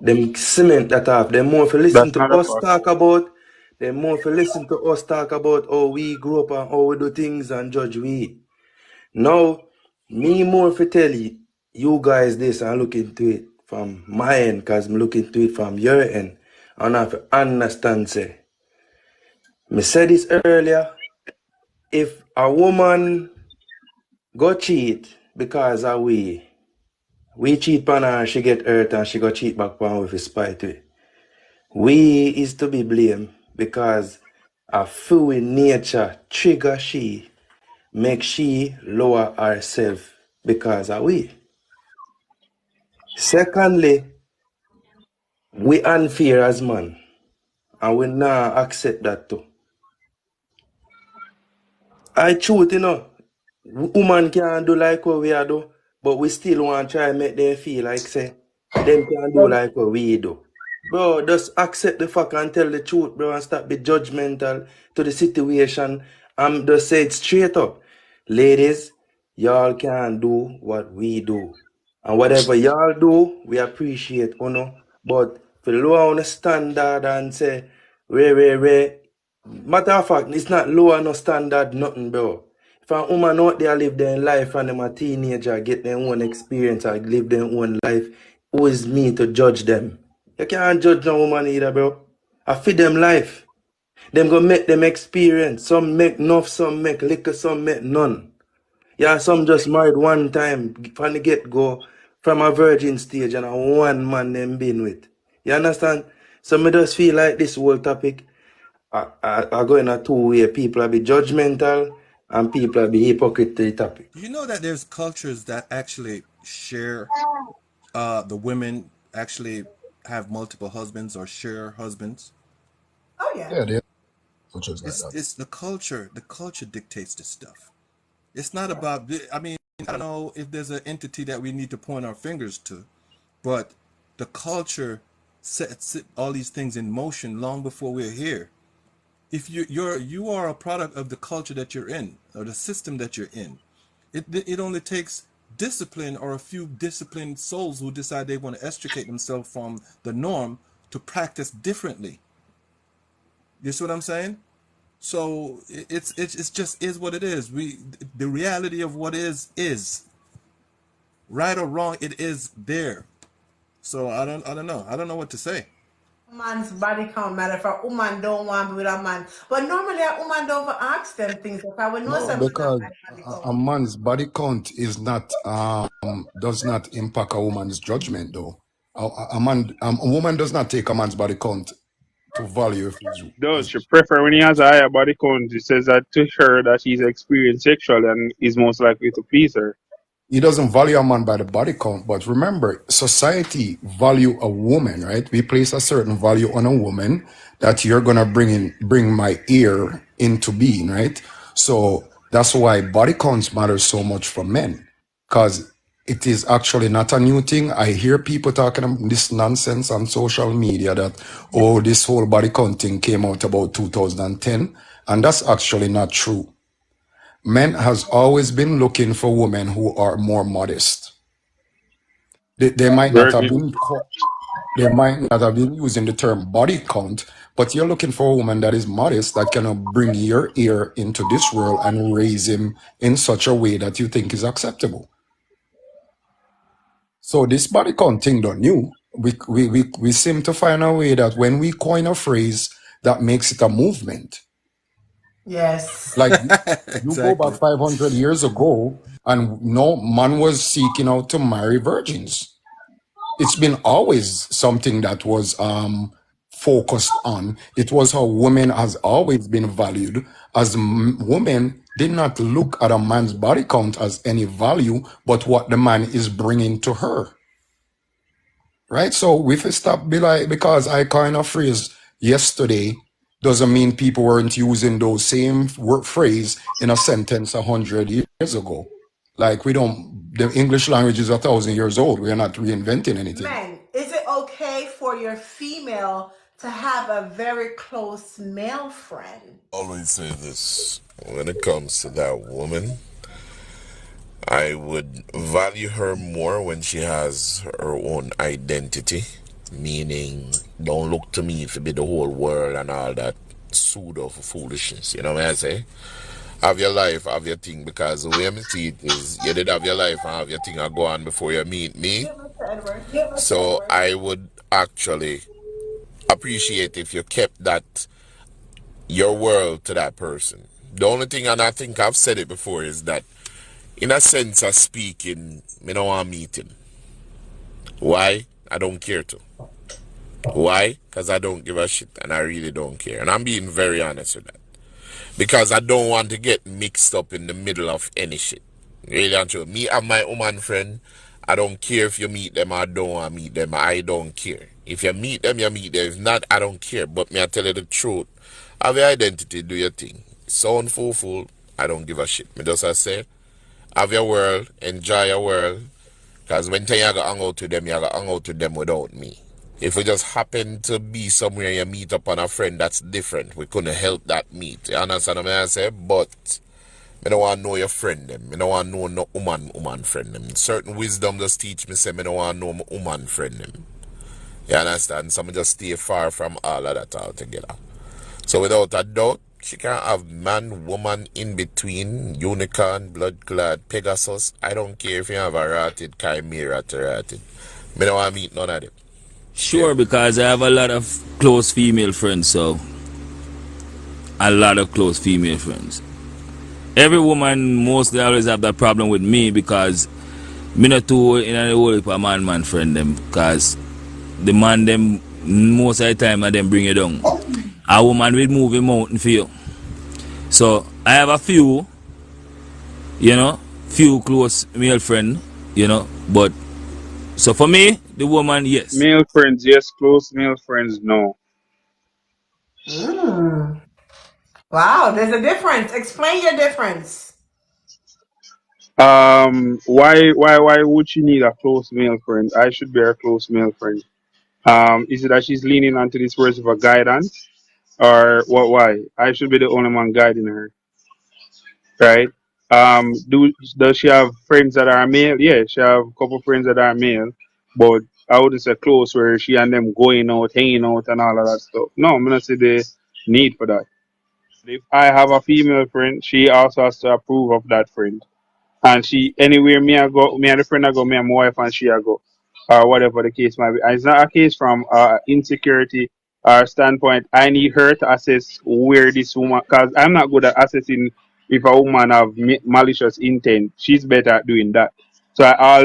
Them cement that off. Them more if you listen That's to not a us fact. talk about, them more if you listen to us talk about how we grew up and how we do things and judge we. Now, me more if you tell you guys this and look into it from my end, cause I'm looking into it from your end. And I have to understand, say. Me said this earlier. If a woman go cheat because of we cheat on her, she get hurt and she go cheat back on with his spite way. We is to be blamed because a fool in nature trigger she, make she lower herself because of we. Secondly, we unfair as man and we not accept that too. I truth, you know, woman can't do like what we are do, but we still want to try and make them feel like say them can do like what we do. Bro, just accept the fact and tell the truth, bro, and stop be judgmental to the situation. And just say it straight up. Ladies, y'all can do what we do. And whatever y'all do, we appreciate, you know. But for lower on the standard and say, Ray. Matter of fact, it's not lower no standard, nothing, bro. If a woman out there live their life and them a teenager, get their own experience or live their own life, who is me to judge them? You can't judge no woman either, bro. I feed them life. Them go make them experience. Some make enough, some make liquor, some make none. Yeah, some just married one time from the get-go, from a virgin stage and a one man them been with. You understand? So me just feel like this whole topic I go in a two-way. People are be judgmental and people are be hypocrite to the topic. You know that there's cultures that actually share the women actually have multiple husbands or share husbands. Oh yeah. Yeah, they cultures like that. It's the culture. The culture dictates this stuff. It's not about. I mean, I don't know if there's an entity that we need to point our fingers to, but the culture sets all these things in motion long before we're here. If you are a product of the culture that you're in or the system that you're in, it only takes discipline or a few disciplined souls who decide they want to extricate themselves from the norm to practice differently. You see what I'm saying? So it's just is what it is. The reality of what is right or wrong. It is there. So I don't know. I don't know what to say. Man's body count matter. If a woman don't want to be with a man, but normally a woman don't ask them things. If I would know No, something because about body count. a man's body count is not does not impact a woman's judgment though. A woman does not take a man's body count to value if he's Does she prefer when he has a higher body count? It says that to her that he's experienced sexually and is most likely to please her. he doesn't value a man by the body count, but remember, society value a woman, right? We place a certain value on a woman that you're gonna bring my ear into being, right? So that's why body counts matter so much for men, because it is actually not a new thing. I hear people talking about this nonsense on social media that, oh, this whole body count thing came out about 2010, and that's actually not true. Men has always been looking for women who are more modest. They might not have been using the term body count, but you're looking for a woman that is modest, that can bring your ear into this world and raise him in such a way that you think is acceptable. So this body count thing don't new. We seem to find a way that when we coin a phrase, that makes it a movement. Yes. Like you Exactly. go back 500 years ago, and no man was seeking out to marry virgins. It's been always something that was focused on. It was how women has always been valued, as women did not look at a man's body count as any value, but what the man is bringing to her. Right? So if we stop be like, because I coined a phrase yesterday, doesn't mean people weren't using those same phrase in a sentence 100 years ago. Like the English language is 1,000 years old. We are not reinventing anything. Men, is it okay for your female to have a very close male friend? Always say this when it comes to that woman. I would value her more when she has her own identity, meaning don't look to me to be the whole world and all that pseudo foolishness. You know what I say? Have your life, have your thing, because the way I see it is you did have your life and have your thing and go on before you meet me. So I would actually appreciate if you kept that your world to that person. The only thing, and I think I've said it before, is that in a sense of speaking, me don't want meeting. Why? I don't care to. Why? Because I don't give a shit and I really don't care. And I'm being very honest with that. Because I don't want to get mixed up in the middle of any shit. Really and true. Me and my woman friend, I don't care if you meet them or don't want to meet them. I don't care. If you meet them, you meet them. If not, I don't care. But me, I tell you the truth. Have your identity, do your thing. Sound fool, I don't give a shit. Me just I say, have your world, enjoy your world. Because when you go hang out with them, you go hang out with them without me. If we just happen to be somewhere you meet up on a friend, that's different. We couldn't help that meet. You understand what I say? But I don't want to know your friend them. I don't want to know no woman friend them. Certain wisdom just teach me say I don't want to know my woman friend them. You understand? So I just stay far from all of that altogether. So without a doubt, she can have man, woman in between, unicorn, blood clad, Pegasus. I don't care if you have a rotted chimera to rotted. I don't want to meet none of them. Sure, yeah. Because I have a lot of close female friends, so a lot of close female friends. Every woman mostly always have that problem with me because me not too in a whole heap of man friend them, because the man them most of the time and them bring you down. A woman will move a mountain for you. So I have a few, few close male friends, but so for me, the woman, yes. Male friends, yes. Close male friends, no. Wow, there's a difference. Explain your difference. Why would she need a close male friend? I should be her close male friend. Is it that she's leaning onto this words of a guidance? Or what? Why? I should be the only one guiding her, right? Does she have friends that are male? Yeah, she have a couple friends that are male, but I wouldn't say close where she and them going out, hanging out, and all of that stuff. No, I'm gonna say the need for that. If I have a female friend, she also has to approve of that friend. And she anywhere me I go, me and the friend I go, me and my wife and she I go, or whatever the case might be. And it's not a case from insecurity or standpoint. I need her to assess where this woman, because I'm not good at assessing if a woman have malicious intent. She's better at doing that. So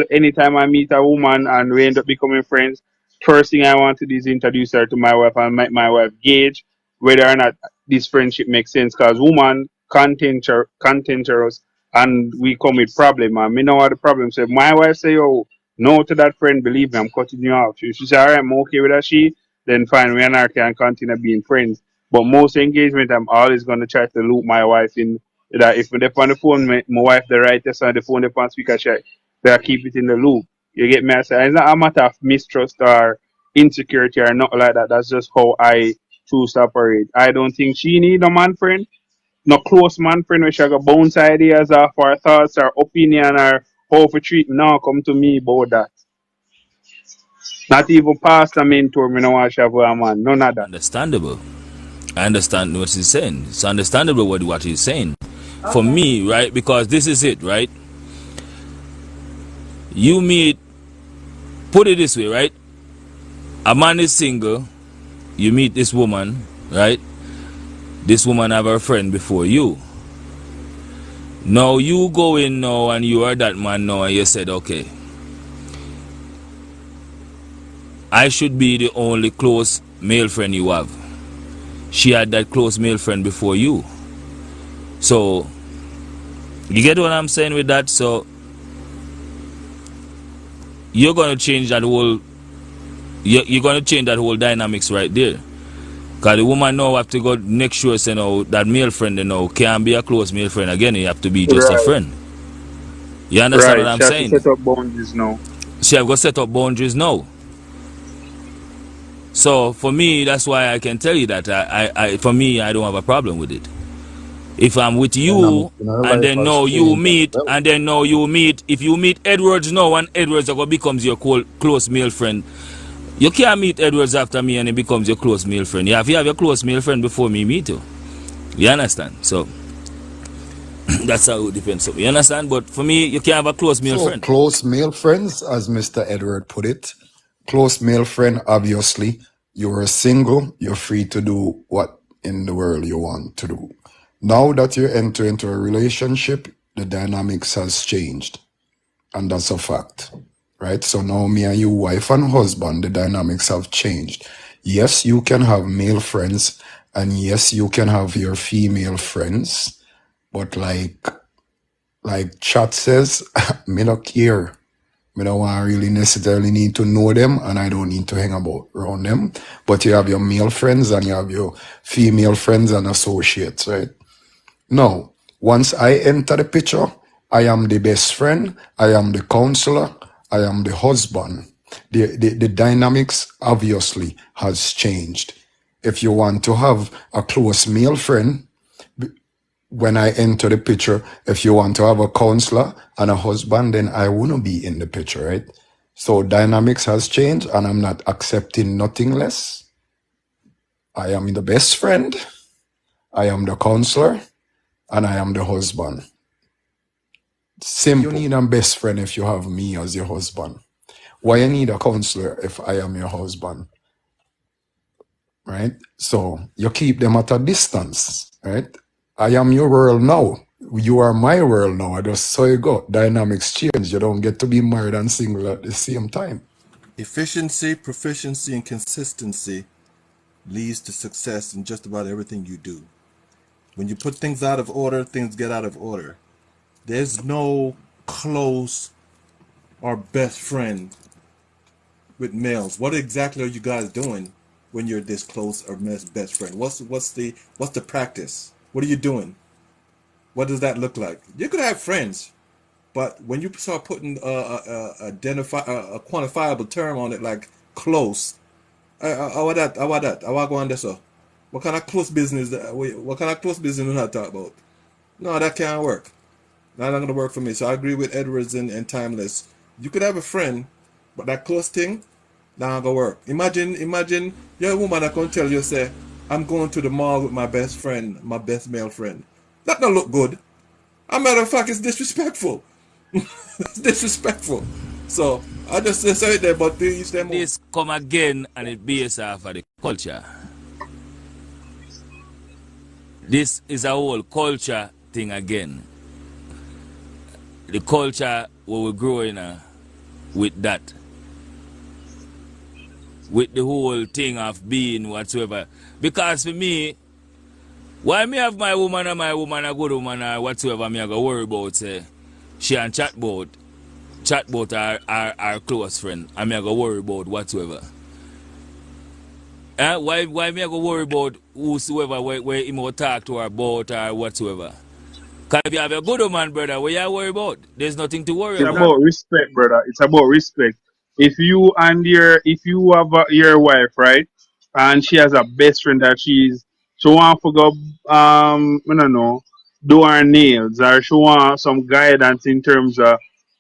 anytime I meet a woman and we end up becoming friends, first thing I want to do is introduce her to my wife and make my wife gauge whether or not this friendship makes sense. Because woman contentious and we come with problem, and me know what the problem. So if my wife say, "Oh, no to that friend," believe me, I'm cutting you off. She say, "Alright, I'm okay with that." Then fine, we and her can continue being friends. But most engagement, I'm always gonna try to loop my wife in. That if they're on the phone, my wife the right on the phone, they on speaker chat, they keep it in the loop. You get me? I say it's not a matter of mistrust or insecurity or nothing like that. That's just how I choose to operate. I don't think she need a man friend, no close man friend where she go bounce ideas off her thoughts or opinion or how to treat me. No, come to me about that. Not even past a mentor, me no want to have a man. None of that. Understandable. I understand what he's saying. It's understandable what he's saying. Okay. For me, right, because this is it, right? You meet, put it this way, right? A man is single, you meet this woman, right? This woman have her friend before you. Now you go in now and you are that man now and you said, okay, I should be the only close male friend you have. She had that close male friend before you. So, you get what I'm saying with that? So, you're going to change that whole, you're going to change that whole dynamics right there. Because the woman now have to go make sure, say, no, that male friend, can't be a close male friend again. You have to be just a friend. You understand what I'm saying? She have to set up boundaries now. She have got to set up boundaries now. So for me, that's why I can tell you that for me, I don't have a problem with it. If I'm with Dynamic you, in our and life then has now you changed as meet, well. and then now you meet, if you meet Edwards now, and Edwards becomes your close male friend, you can't meet Edwards after me and he becomes your close male friend. You have your close male friend before me meet you. You understand? So that's how it depends. So, you understand? But for me, you can't have a close male So friend. close male friends, as Mr. Edward put it, close male friend, obviously, you're single, you're free to do what in the world you want to do. Now that you enter into a relationship, the dynamics has changed. And that's a fact, right? So now me and you, wife and husband, the dynamics have changed. Yes, you can have male friends, and yes, you can have your female friends, but like chat says, me not care. Me don't want really necessarily need to know them, and I don't need to hang about around them. But you have your male friends and you have your female friends and associates, right? Now, once I enter the picture, I am the best friend, I am the counselor, I am the husband. The dynamics obviously has changed. If you want to have a close male friend, when I enter the picture, if you want to have a counselor and a husband, then I wouldn't be in the picture, right? So dynamics has changed, and I'm not accepting nothing less. I am the best friend, I am the counselor, and I am the husband. Simple. You need a best friend if you have me as your husband. Why you need a counselor if I am your husband? Right? So you keep them at a distance, right? I am your world now. You are my world now. I just saw you go. Dynamics change. You don't get to be married and single at the same time. Efficiency, proficiency, and consistency leads to success in just about everything you do. When you put things out of order, things get out of order. There's no close or best friend with males. What exactly are you guys doing when you're this close or best friend? What's the practice? What are you doing? What does that look like? You could have friends, but when you start putting a quantifiable term on it, like close, how about that? How I go on this? What kind of close business? What kind of close business do I talk about? No, that can't work. Not gonna work for me. So I agree with Edwards and Timeless. You could have a friend, but that close thing, not gonna work. Imagine you're a woman that can tell you, say, I'm going to the mall with my best friend, my best male friend. That don't look good. As a matter of fact, it's disrespectful. It's disrespectful. So I just say it there, but these them. This come again and it based off of the culture. This is a whole culture thing again. The culture where we're growing with that. With the whole thing of being whatsoever. Because for me, why me have my woman a good woman or whatsoever me I go worry about say she and chatbot our close friend and me I go worry about whatsoever. Why me I go worry about whosoever where him will talk to her about or whatsoever? Because if you have a good woman, brother, what you worry about? There's nothing to worry It's about. about respect, brother. It's about respect. If you have your wife, right, and she has a best friend that she want to go I don't know, do her nails, or she want some guidance in terms of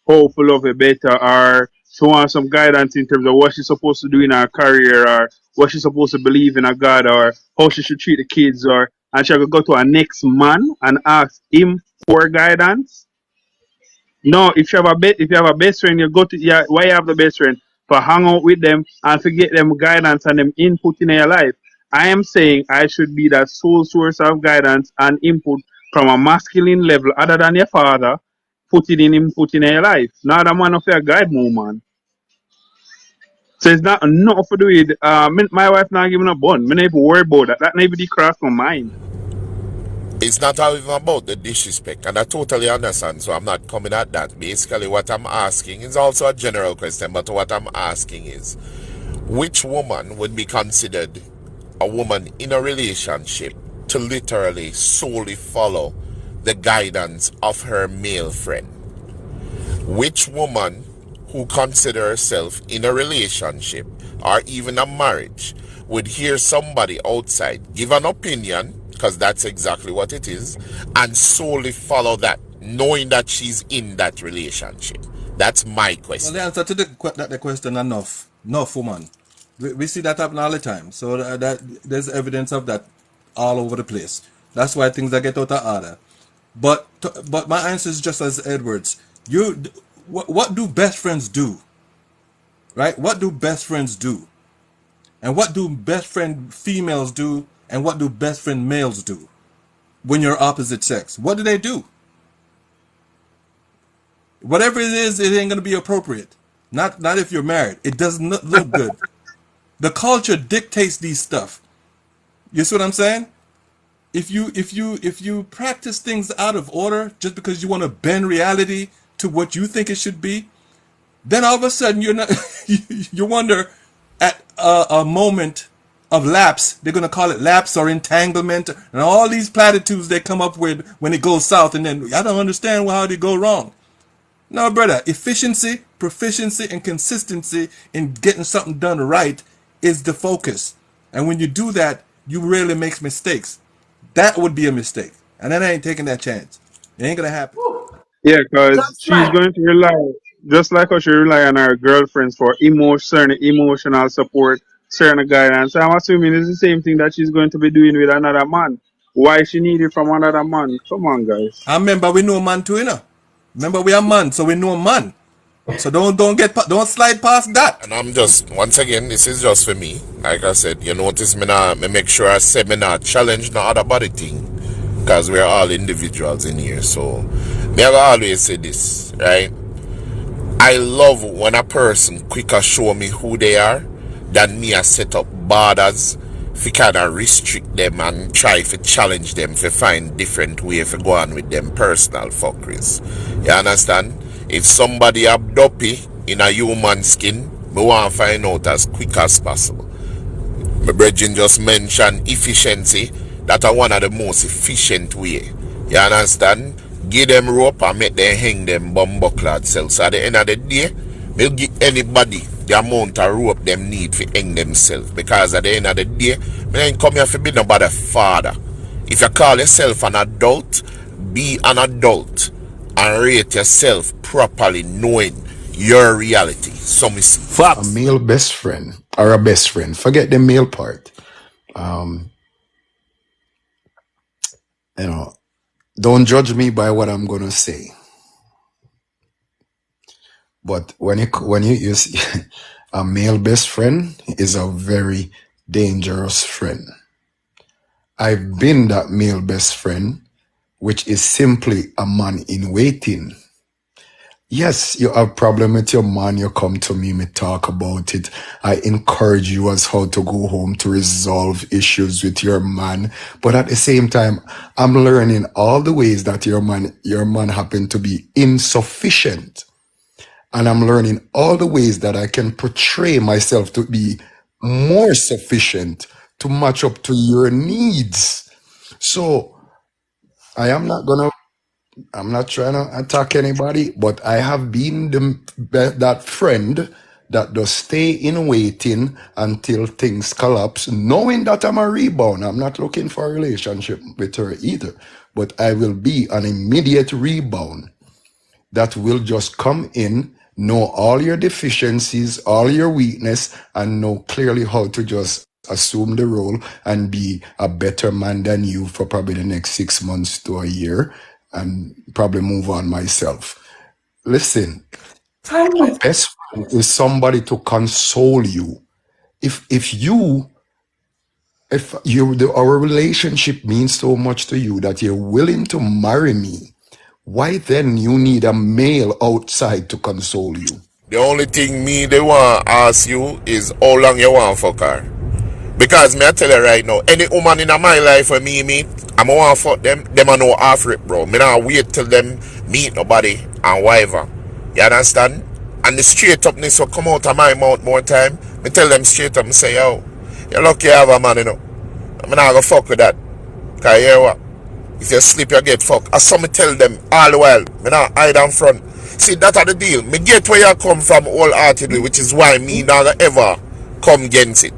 how to love it better, or she want some guidance in terms of what she's supposed to do in her career, or what she's supposed to believe in a God, or how she should treat the kids, or and she will go to her next man and ask him for guidance. No, if you have a best friend, you go to why you have the best friend for hang out with them and to get them guidance and them input in your life. I am saying I should be that sole source of guidance and input from a masculine level other than your father, put it in input in your life. Not a man of your guide man. So it's not nothing to do with my wife not giving a bun. Me not even worry about that. That never even cross my mind. It's not even about the disrespect, and I totally understand, so I'm not coming at that. Basically, what I'm asking is also a general question, but what I'm asking is, which woman would be considered a woman in a relationship to literally solely follow the guidance of her male friend? Which woman who consider herself in a relationship or even a marriage would hear somebody outside give an opinion, because that's exactly what it is, and solely follow that, knowing that she's in that relationship? That's my Well, question. the answer to the question, enough woman. We see that happen all the time. So that there's evidence of that all over the place. That's why things are get out of order. But my answer is just as Edwards. What do best friends do? Right? What do best friends do? And what do best friend females do? And what do best friend males do when you're opposite sex? What do they do? Whatever it is, it ain't gonna be appropriate. Not if you're married. It does not look good. The culture dictates these stuff. You see what I'm saying? If you practice things out of order just because you want to bend reality to what you think it should be, then all of a sudden you're not. You wonder at a moment of lapse. They're gonna call it lapse or entanglement and all these platitudes they come up with when it goes south. And then I don't understand how they go wrong. No, brother, efficiency, proficiency, and consistency in getting something done right is the focus. And when you do that, you rarely make mistakes. That would be a mistake. And then I ain't taking that chance. It ain't gonna happen. Yeah, because Just she's like going to rely, just like how she rely on her girlfriends for certain emotional support, certain guidance. I'm assuming it's the same thing that she's going to be doing with another man. Why she need it from another man? Come on, guys. I remember we know man too, you know. Remember we are man, so we know man. So don't slide past that. And I'm just, once again, this is just for me. Like I said, you notice me make sure I say me not challenge no other body thing. Because we're all individuals in here. So, me I always say this, right? I love when a person quicker show me who they are than me I set up borders fi kind of restrict them and try to challenge them to find different way to go on with them personal fuckeries. You understand? If somebody have dopey in a human skin, me want to find out as quick as possible. My brethren just mentioned efficiency. That are one of the most efficient way. You understand? Give them rope and make them hang them bumbuckled self. So at the end of the day, they'll give anybody the amount of rope them need to hang themselves. Because at the end of the day, they ain't come here to be nobody father. If you call yourself an adult, be an adult and rate yourself properly, knowing your reality. So me see. A Facts. male best friend or a best friend. Forget the male part. Um, you know, don't judge me by what I'm gonna say. But when you see a male best friend is a very dangerous friend. I've been that male best friend, which is simply a man in waiting. Yes, you have problem with your man, you come to me talk about it. I encourage you as how to go home to resolve issues with your man. But at the same time, I'm learning all the ways that your man happen to be insufficient. And I'm learning all the ways that I can portray myself to be more sufficient to match up to your needs. So I'm not trying to attack anybody, but I have been that friend that does stay in waiting until things collapse, knowing that I'm a rebound. I'm not looking for a relationship with her either, but I will be an immediate rebound that will just come in, know all your deficiencies, all your weakness, and know clearly how to just assume the role and be a better man than you for probably the next 6 months to a year and probably move on myself. Listen, a best friend is somebody to console you. If our relationship means so much to you that you're willing to marry me, why then you need a male outside to console you? The only thing me they want to ask you is how long you want fuck her. Because me I tell you right now, any woman in my life for me meet, I'm going to fuck them are no offer it, bro. Me not wait till them meet nobody and whatever. You understand? And the straight upness will come out of my mouth more time. Me tell them straight up, me say, yo, you're lucky you have a man, you know. I'm not going to fuck with that. Because you hear what? If you sleep, you get fucked. As some me tell them all the while, me not hide in front. See, that's the deal. Me get where you come from wholeheartedly, which is why me never ever come against it.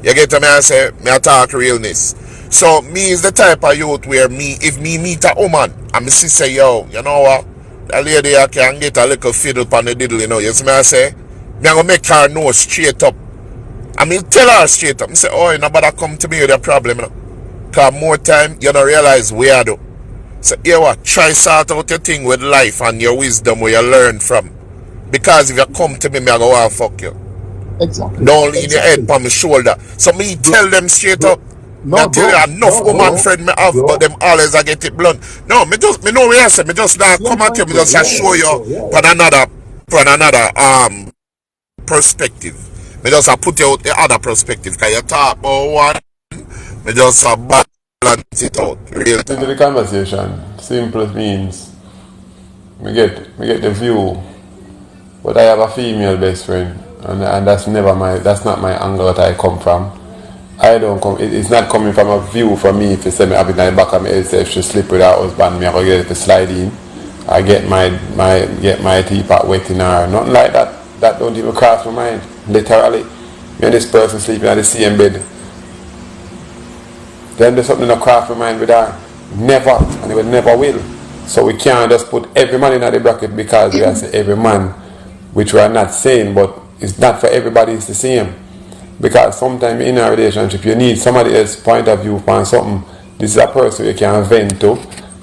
You get what me I say? Me I talk realness. So me is the type of youth where me, if me meet a woman and me see say, yo, you know what? That lady I can get a little fiddle on the diddle, you know. You see me I say? Me I gonna make her know straight up. I mean tell her straight up. Me say, oh, you know, better come to me with a problem, you know. Cause more time you don't realize where I do. So here what? Try sort out your thing with life and your wisdom where you learn from. Because if you come to me, I go want to fuck you. Exactly. Don't lean your head Exactly. on my shoulder. So me tell them straight Bro, up. Me I no, tell bro. you enough woman friend me have, but them always I get it blunt. No, me know where I say. Me just not Yeah, come at you. Me bro. just show you from another perspective. Me just put you out the other perspective. Cause you talk about one, me just balance it out. Real Into talk. the conversation, simple means me get the view, but I have a female best friend, and that's not my angle that I come from. I don't come. It's not coming from a view for me. If you say me have it in the back of my head, say if she sleep with her husband, me I go get it to slide in. I get my teapot wet in her. Nothing like that. That don't even cross my mind. Literally, me and this person sleeping in the same bed. Then there's something that cross my mind with her. Never, and it will never will. So we can't just put every man in the bracket because we are say every man, which we are not saying, but it's not for everybody. It's the same. Because sometimes in a relationship you need somebody else's point of view on something. This is a person you can vent to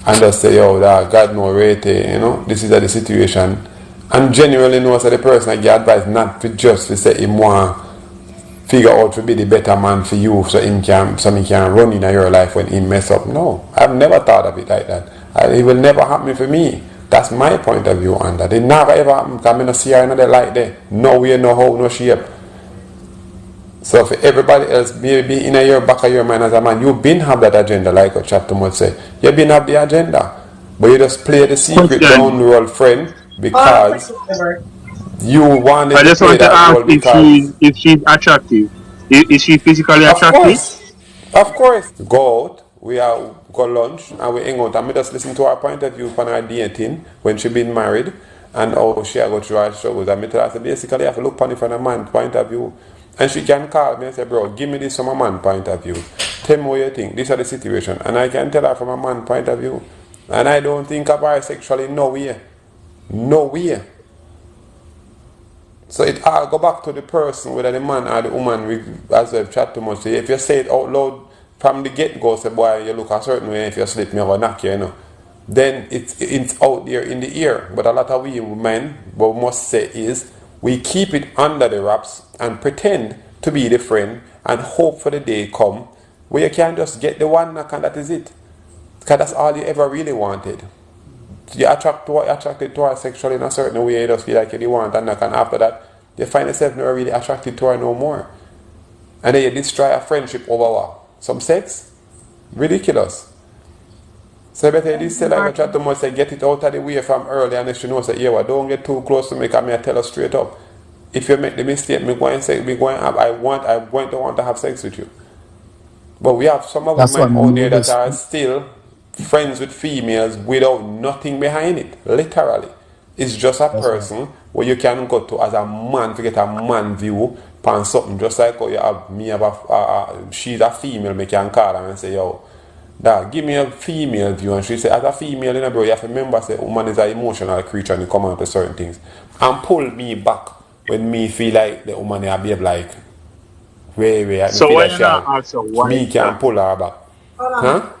and just say, yo, that God no rate, you know, this is the situation. And genuinely knows that the person I get advice not to just to say him want figure out to be the better man for you so he can run in your life when he mess up. No, I've never thought of it like that. It will never happen for me. That's my point of view on that. It never ever happen because I don't see her another like that. No way, no how, no shape. So for everybody else, maybe in your back of your mind as a man, you been have that agenda, like what Chapter Mud say. You been have the agenda. But you just play the secret down Question. role friend Hold on, because Christopher. you wanted I to just play want to that ask role because if she's attractive. Is she physically of attractive? course. Of course. Go out, we are go lunch and we hang out and we just listen to her point of view on her dating when she been married and how she go through her struggles. And me tell her so basically I have to look on it from a man point of view. And she can call me and say, bro, give me this from a man point of view. Tell me what you think. This is the situation. And I can tell her from a man point of view. And I don't think of her sexually no way. No way. So it all go back to the person, whether the man or the woman, as I've chat too much. If you say it out loud from the get-go, say, boy, you look a certain way, if you sleep, me have a knock you, you know. Then it's out there in the ear. But a lot of we men, what we must say is, we keep it under the wraps and pretend to be the friend and hope for the day come where you can just get the one knock and that is it. Because that's all you ever really wanted. You're attracted to her sexually in a certain way, you just feel like you want and after that you find yourself not really attracted to her no more. And then you destroy a friendship over what? Some sex? Ridiculous. So better you say like I try to much say get it out of the way from early and if you know say yeah well, don't get too close to me because I tell her straight up. If you make the mistake, I'm going to want to have sex with you. But we have some of the That's why men me out know there that this. are still friends with females without nothing behind it. Literally. It's just a That's why. person where you can go to as a man to get a man view on something. Just like how you have me have she's a female, me can call her and say, yo, dog, give me a female view. And she say, as a female, you know, bro, you have to remember say woman is an emotional creature and you come on to certain things. And pull me back when me feel like the woman I behave like way. Me So feel why like you not ask her why me is can that? pull her back. Hold on. Huh?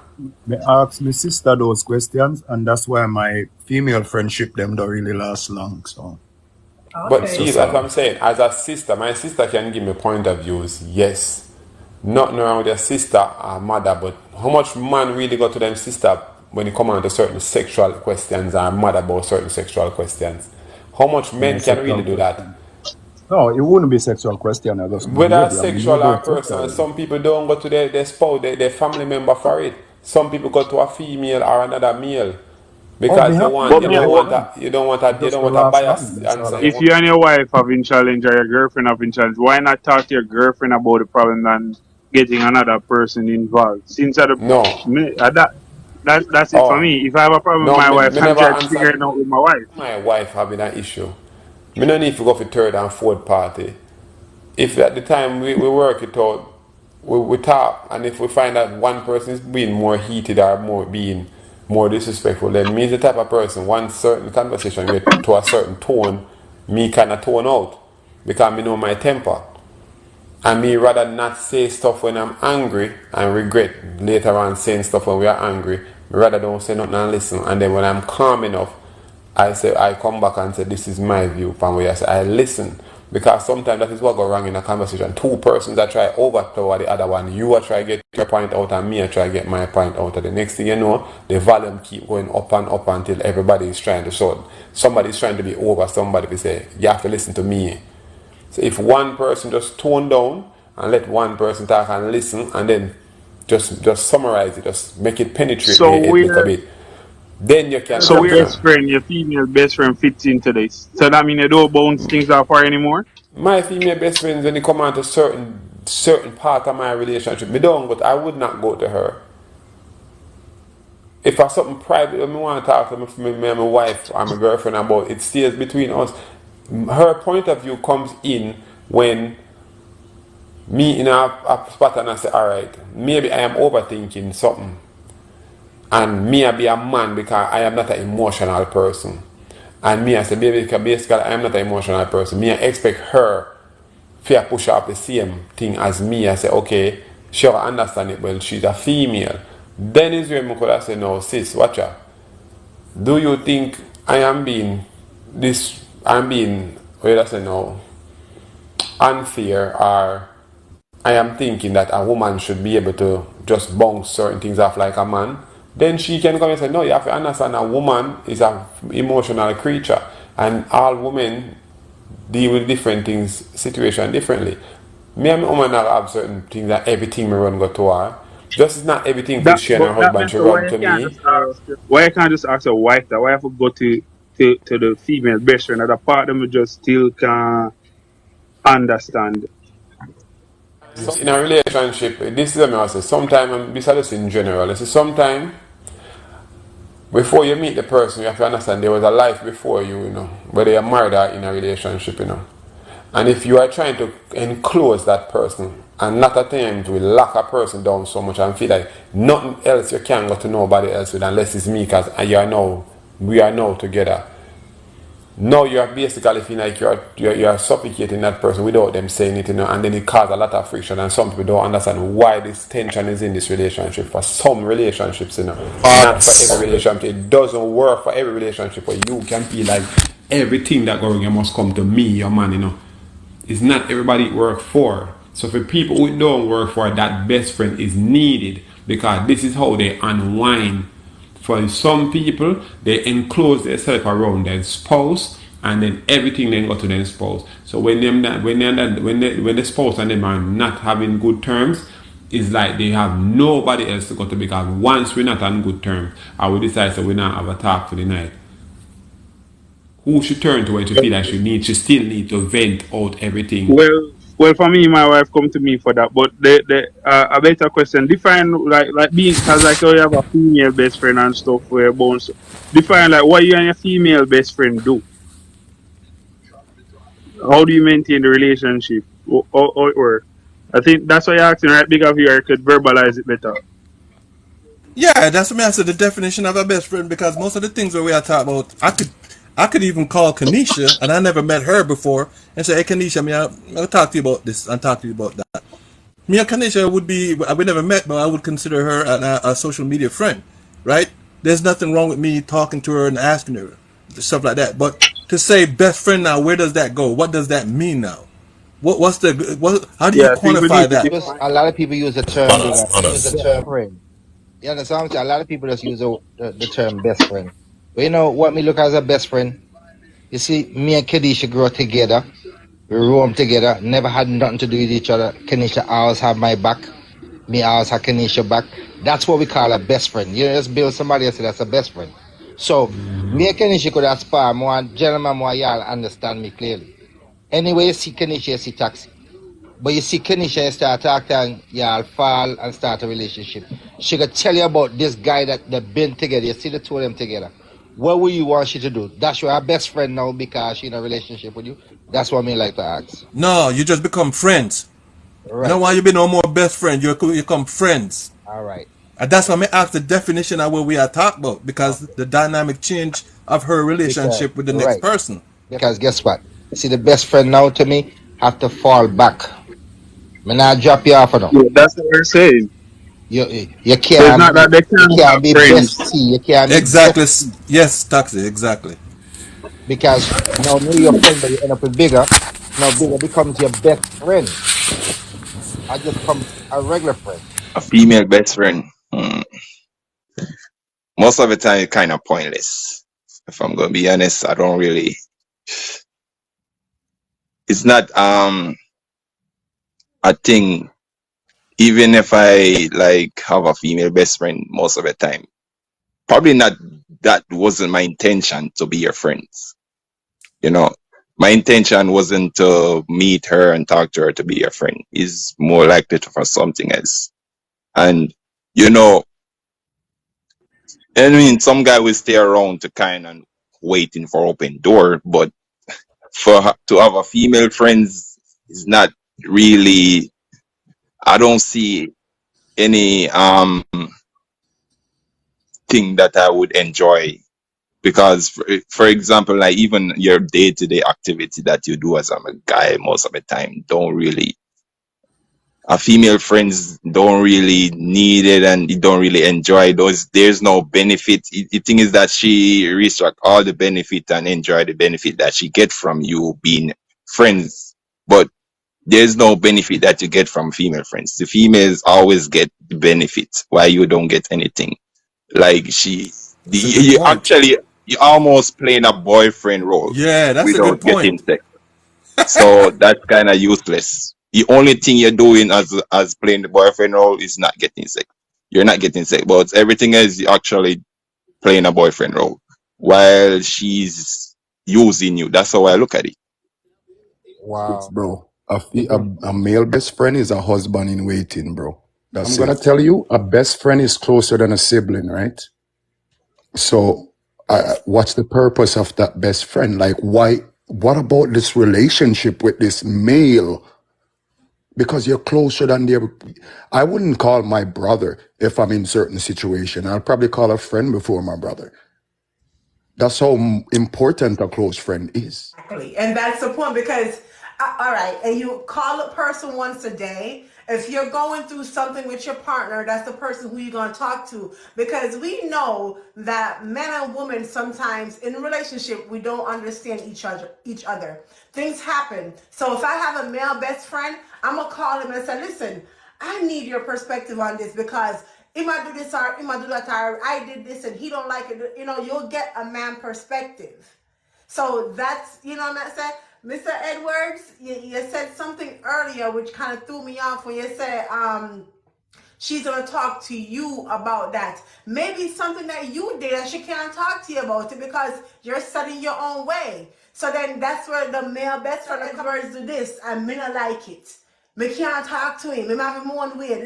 Me ask my sister those questions, and that's why my female friendship them don't really last long. So But it's Okay. see, just that's what I'm saying. As a sister, my sister can give me point of views, yes. Nothing wrong with their sister or mother, but how much man really go to them sister when it come on to certain sexual questions or mother about certain sexual questions? How much men can sexual really do that? question. No, it wouldn't be sexual question. I just Whether behavior. I mean, know sexual or about personal, sexual. some people don't go to their spouse, their family member for it. Some people go to a female or another male Oh, me because have But you me, don't female want what, friend. It you just don't don't want a last long. bias That's all answer. I'm You if want, you and your wife having challenge or your girlfriend having challenge, why not talk to your girlfriend about the problem than getting another person involved? Since no. that That's it for Oh, me. If I have a problem with no, my me, wife, me I'm never trying to figure it answered out with my wife. my wife having an issue. Me no need to go for third and fourth party. If at the time we work it out, we talk, and if we find that one person is being more heated or being more disrespectful, then me is the type of person, one certain conversation get to a certain tone, me kind of tone out because me know my temper. And me rather not say stuff when I'm angry and regret later on saying stuff when we are angry. Me rather don't say nothing and listen. And then when I'm calm enough, I come back and say this is my view. From where I say I listen. Because sometimes that is what go wrong in a conversation. Two persons that try overpower the other one. You are try to get your point out and me I try to get my point out. And the next thing you know, the volume keep going up and up until everybody is trying to shout. Somebody is trying to be over somebody to say, you have to listen to me. So if one person just tone down and let one person talk and listen and then just summarize it, just make it penetrate So their head a little where bit, then you can so your best function. friend, your female best friend fits into this. So that means you don't bounce things off her anymore? My female best friends, when they come on to certain part of my relationship, me don't, but I would not go to her. If I something private, I want to talk to me and my wife or my girlfriend about, it stays between us. Her point of view comes in when me in a spot and I say, alright, maybe I am overthinking something. And me I be a man because I am not an emotional person. And me I say, baby, because basically I am not an emotional person. Me I expect her to push up the same thing as me. I say, okay, sure, I understand it. Well, she's a female. Then is when I could say, no, sis, watch out. Do you think I am being what I say no, unfair, or I am thinking that a woman should be able to just bounce certain things off like a man? Then she can come and say, no, you have to understand a woman is an emotional creature, and all women deal with different things, situation differently. Me and my woman have certain things that everything me run go to her. Just not everything to That she and but her that husband means should why run you to can't me. just ask a wife that? Why have to go to the female best friend? That part of me just still can't understand. So in a relationship, this is what I say. Sometimes, this is just in general. I say sometimes before you meet the person, you have to understand there was a life before you, whether you're married or in a relationship, And if you are trying to enclose that person and not at times will lock a person down so much and feel like nothing else you can go to nobody else with unless it's me because we are now together. No, you're basically feeling like you're suffocating that person without them saying it, and then it causes a lot of friction, and some people don't understand why this tension is in this relationship. For some relationships, not for every relationship. It doesn't work for every relationship where you can feel like everything that going on must come to me, your man, It's not everybody it work for. So for people who don't work for, that best friend is needed because this is how they unwind. For some people, they enclose themselves around their spouse, and then everything then go to their spouse. So when the spouse and them are not having good terms, it's like they have nobody else to go to because once we're not on good terms, or we decide so we not have a talk for the night, who should turn to when she feel like she still need to vent out everything. Well, for me, my wife come to me for that. But the a better question: define like being because like you have a female best friend and stuff where bones. Define like what you and your female best friend do. How do you maintain the relationship? Or I think that's why you're asking, right? Because you I could verbalize it better. Yeah, that's what I said. The definition of a best friend, because most of the things that we are talking about, I could even call Kanisha, and I never met her before, and say, "Hey, Kanisha, I'll talk to you about this and talk to you about that." Me and Kanisha we never met, but I would consider her a social media friend, right? There's nothing wrong with me talking to her and asking her stuff like that. But to say best friend now, where does that go? What does that mean now? How do you Yeah, people quantify need to that? Because a lot of people use the term Honest, honest. best friend. You understand what I'm saying? A lot of people just use the term best friend. But you know what me look as a best friend? You see, me and Kedisha grew up together. We roam together, never had nothing to do with each other. Kenisha always have my back. Me always have Kenisha back. That's what we call a best friend. You just build somebody else that's a best friend. So, me and Kenisha could aspire more, gentlemen, more y'all understand me clearly. Anyway, you see Kenisha, you see Taxi. But you see, Kenisha start talking and y'all fall and start a relationship. She could tell you about this guy that they've been together. You see the two of them together. What would you want she to do? That's your best friend now because she in a relationship with you? That's what I mean like to ask. No, you just become friends. You know Right. why you be no more best friend? You become friends. All right. And that's why I ask the definition of what we are talking about, because Okay. the dynamic change of her Because, relationship with the next right. person. Because guess what? See, the best friend now to me have to fall back. Me not drop you off now. Yeah, that's what we're saying. You So it's can't not that they can't have be friends. bestie. You can't be Exactly. bestie. Yes, Taxi, exactly. Because now me your friend, but you end up with bigger. Now bigger becomes your best friend. I just come a regular friend. A female best friend. Most of the time, it's kind of pointless. If I'm gonna be honest, I don't really. It's not a thing. Even if I like have a female best friend, most of the time, probably not. That wasn't my intention to be your friends. You know, my intention wasn't to meet her and talk to her to be your friend. It's more likely for something else. And you know, I mean, some guy will stay around to kind of waiting for open door, but to have a female friends is not really. I don't see any thing that I would enjoy, because for example, like even your day-to-day activity that you do as a guy most of the time don't really, a female friends don't really need it and you don't really enjoy those. There's no benefit. The thing is that she restrict all the benefit and enjoy the benefit that she get from you being friends, but there's no benefit that you get from female friends. The females always get the benefit while you don't get anything. Like That's a good you point. actually, you almost playing a boyfriend role Yeah, that's a good without getting point. sex. So that's kind of useless. The only thing you're doing as playing the boyfriend role is not getting sex. You're not getting sex, but everything else you actually playing a boyfriend role while she's using you. That's how I look at it. Wow. bro. A male best friend is a husband in waiting, bro. I'm gonna tell you, a best friend is closer than a sibling, right? So, what's the purpose of that best friend? Like, why? What about this relationship with this male? Because you're closer than their. I wouldn't call my brother if I'm in certain situation. I'll probably call a friend before my brother. That's how important a close friend is. Exactly. And that's the point because, all right, and you call a person once a day. If you're going through something with your partner, that's the person who you're going to talk to. Because we know that men and women sometimes in a relationship, we don't understand each other. Things happen. So if I have a male best friend, I'm going to call him and say, listen, I need your perspective on this because he might do this or he might do that or I did this and he don't like it. You know, you'll get a man perspective. So that's, you know what I'm saying? Mr. Edwards, you said something earlier which kind of threw me off when you said she's going to talk to you about that. Maybe something that you did and she can't talk to you about it because you're studying your own way. So then that's where the male best friend Edwards do this and me not like it. Me can't talk to him. Me have him one way.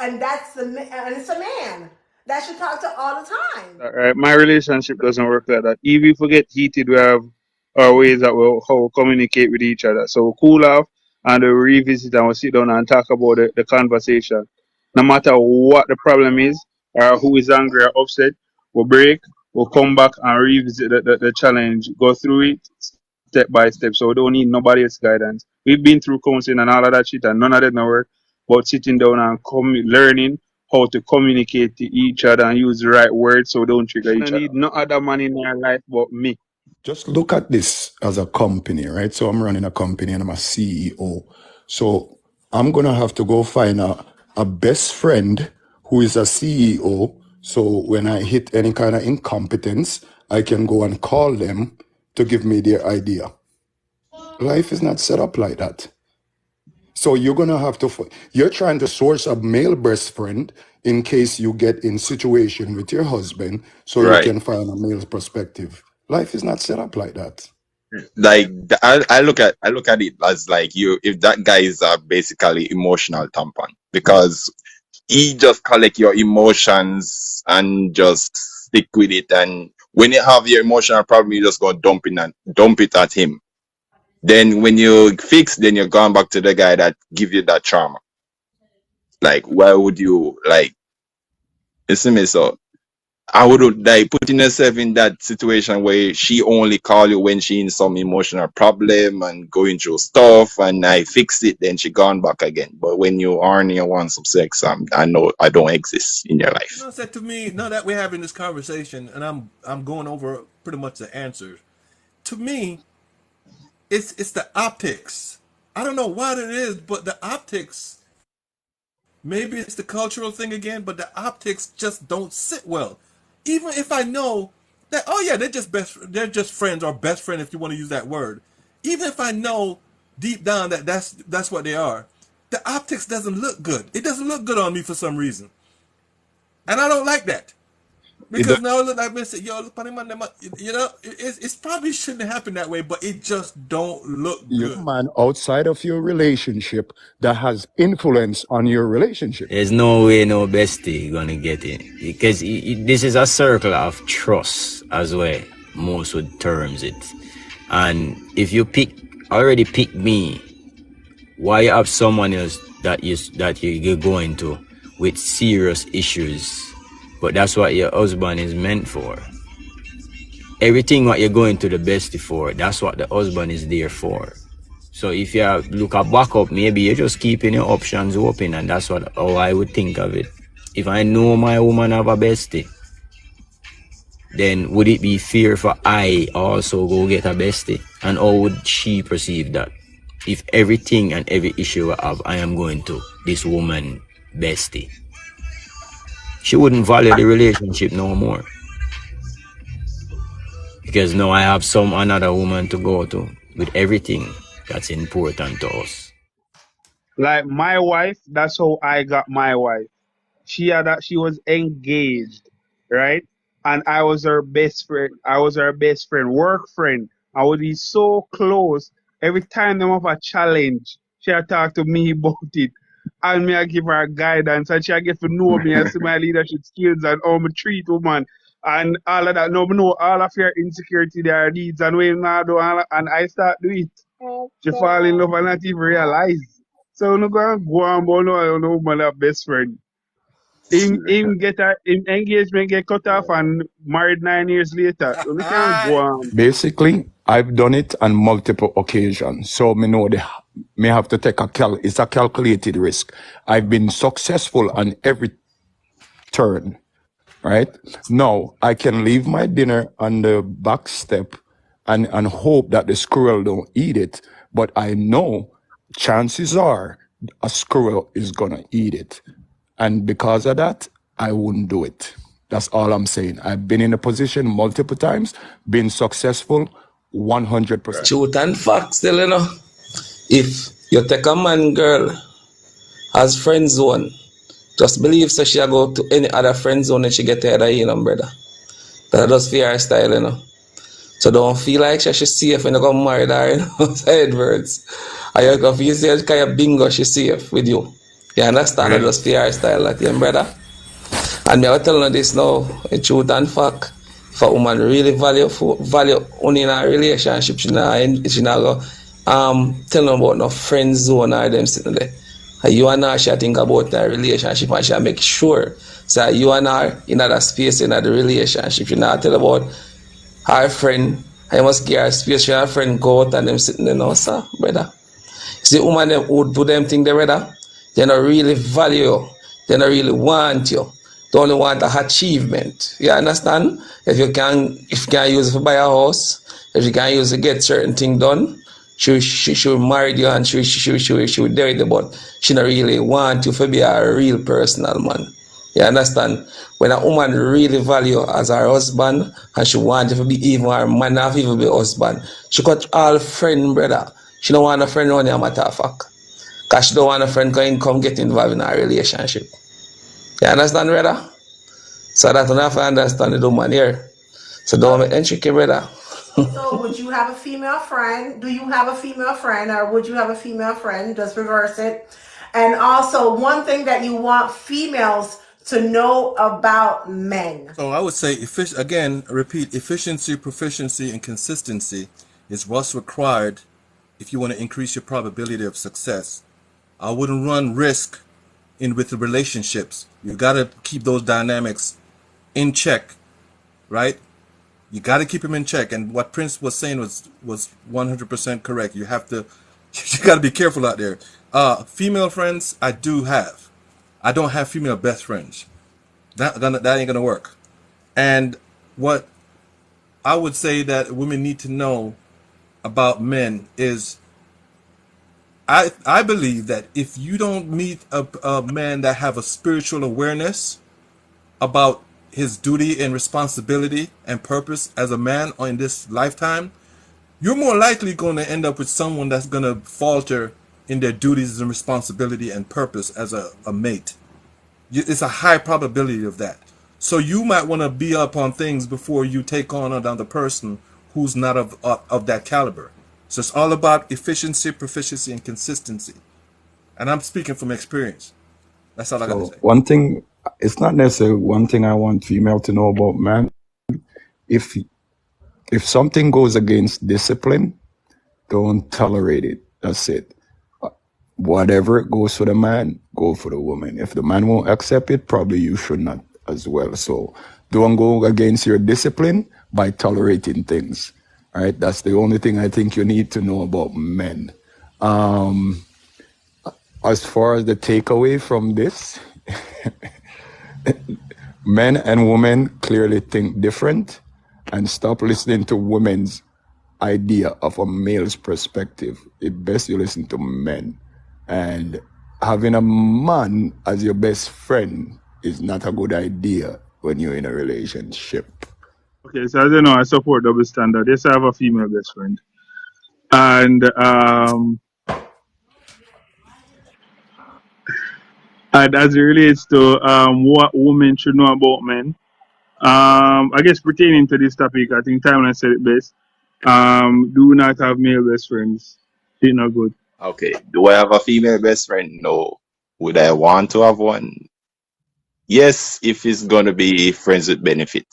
And that's and it's a man that should talk to all the time. All right, my relationship doesn't work like that. If we forget heated, we have our ways that how we communicate with each other. So we cool off and we revisit and we sit down and talk about the conversation. No matter what the problem is or who is angry or upset, we'll break, we'll come back and revisit the challenge, go through it step by step. So we don't need nobody else's guidance. We've been through counseling and all of that shit and none of that no work. But sitting down and learning how to communicate to each other and use the right words so we don't trigger each other. I need no other man in your life but me. Just look at this as a company, right? So I'm running a company and I'm a CEO. So I'm going to have to go find a best friend who is a CEO. So when I hit any kind of incompetence, I can go and call them to give me their idea. Life is not set up like that. So you're going to have to, you're trying to source a male best friend in case you get in situation with your husband so you Right. can find a male perspective. Life is not set up like that. like I look at it as like you if that guy is basically emotional tampon because he just collect your emotions and just stick with it, and when you have your emotional problem you just go dump it at him. Then when you fix, then you're going back to the guy that give you that trauma. Like why would you like, you see me? So I would like putting yourself in that situation where she only call you when she in some emotional problem and going through stuff, and I fix it, then she gone back again. But when you are and you want some sex, I know I don't exist in your You life. know, said to me, now that we're having this conversation, and I'm going over pretty much the answers. To me, it's the optics. I don't know what it is, but the optics. Maybe it's the cultural thing again, but the optics just don't sit well. Even if I know that, oh yeah, they're just friends or best friend if you want to use that word. Even if I know deep down that that's what they are, the optics doesn't look good. It doesn't look good on me for some reason, and I don't like that. It Because now look like say, yo, look, you know, it's probably shouldn't happen that way, but it just don't look You good. man outside of your relationship that has influence on your relationship. There's no way no bestie gonna get it because this is a circle of trust as well. Most would terms it, and if you already pick me, why you have someone else that you're going to with serious issues? But that's what your husband is meant for. Everything what you're going to the bestie for, that's what the husband is there for. So if you look at backup, maybe you're just keeping your options open, and that's how I would think of it. If I know my woman have a bestie, then would it be fair for I also go get a bestie? And how would she perceive that? If everything and every issue I have, I am going to this woman bestie, she wouldn't value the relationship no more. Because now I have another woman to go to with everything that's important to us. Like my wife, that's how I got my wife. She was engaged, right? And I was her best friend. Work friend. I would be so close. Every time them have a challenge, she'll talk to me about it. And me I give her guidance, and she'll get to know me and see my leadership skills and how me treat woman and all of that. No, me know all of your insecurity, their needs, and when I do and I start do it. She fall in love and not even realize. So no go on, but no woman that best friend. Him engagement get cut off and married 9 years later. So we can't go on. Basically, I've done it on multiple occasions. So me know me have to take it's a calculated risk. I've been successful on every turn, right? Now I can leave my dinner on the back step and hope that the squirrel don't eat it. But I know chances are a squirrel is gonna eat it. And because of that, I wouldn't do it. That's all I'm saying. I've been in a position multiple times, been successful 100%. Truth and facts, still, you know. If you take a man, girl, as friend zone, just believe so she'll go to any other friend zone and she get tired of you, brother. That's just for her style, you know. So don't feel like she's safe when you go married her, you know. Edwards. And you go feel say kind of bingo she's safe with you. You understand? That's just for her style, like you, brother. And me I tell you this now, in truth and fact. If a woman really value only in a relationship, she not go tell them about no friend zone or them sitting there. And you and her she think about that relationship and she make sure so you and her in that space in that relationship. She not tell about her friend. I must give her space for her friend go out and them sitting there now, sir, brother. See woman them would do them thing there, brother. They don't really value you. They don't really want you. They only want the achievement. You understand? If you can use it to buy a house, if you can use it to get certain thing done, she will marry you and she will date you, but she don't really want you to be a real personal man. You understand? When a woman really value you as her husband and she want you to be even her man, not even be husband, she got all friend, brother. She don't want a friend on your matter of fact. Because she don't want a friend come get involved in a relationship. You understand, brother? So that you have to understand the woman here. So don't make any tricky, brother. So would you have a female friend? Do you have a female friend, or would you have a female friend? Just reverse it. And also, one thing that you want females to know about men. So I would say, again, repeat, efficiency, proficiency, and consistency is what's required if you want to increase your probability of success. I wouldn't run risk with the relationships. You got to keep those dynamics in check, right? You got to keep them in check. And what Prince was saying was 100% correct. You got to be careful out there. Female friends, I do have. I don't have female best friends. That ain't gonna work. And what I would say that women need to know about men is, I believe that if you don't meet a man that have a spiritual awareness about his duty and responsibility and purpose as a man in this lifetime, you're more likely going to end up with someone that's going to falter in their duties and responsibility and purpose as a mate. It's a high probability of that. So you might want to be up on things before you take on another person who's not of that caliber. So it's all about efficiency, proficiency, and consistency. And I'm speaking from experience. That's all I got to say. One thing, it's not necessarily one thing I want female to know about man. If something goes against discipline, don't tolerate it. That's it. Whatever goes for the man, go for the woman. If the man won't accept it, probably you should not as well. So don't go against your discipline by tolerating things. Right? That's the only thing I think you need to know about men. As far as the takeaway from this, men and women clearly think different, and stop listening to women's idea of a male's perspective. It's best you listen to men. And having a man as your best friend is not a good idea when you're in a relationship. Okay, so as you know, I support double standard. Yes, I have a female best friend. And as it relates to what women should know about men, I guess pertaining to this topic, I think Timeless said it best. Do not have male best friends. It's not good. Okay. Do I have a female best friend? No. Would I want to have one? Yes, if it's going to be friends with benefit.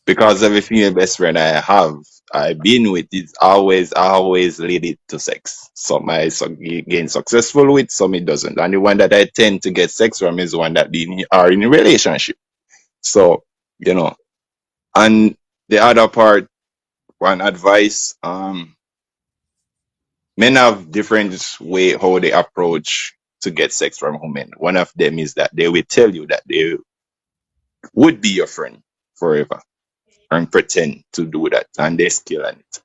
Because every female best friend I've been with, is always lead it to sex. Some I gain successful with, some it doesn't. And the one that I tend to get sex from is the one that are in a relationship. So, and the other part, one advice, men have different way how they approach to get sex from women. One of them is that they will tell you that they would be your friend forever and pretend to do that, and they skill on it.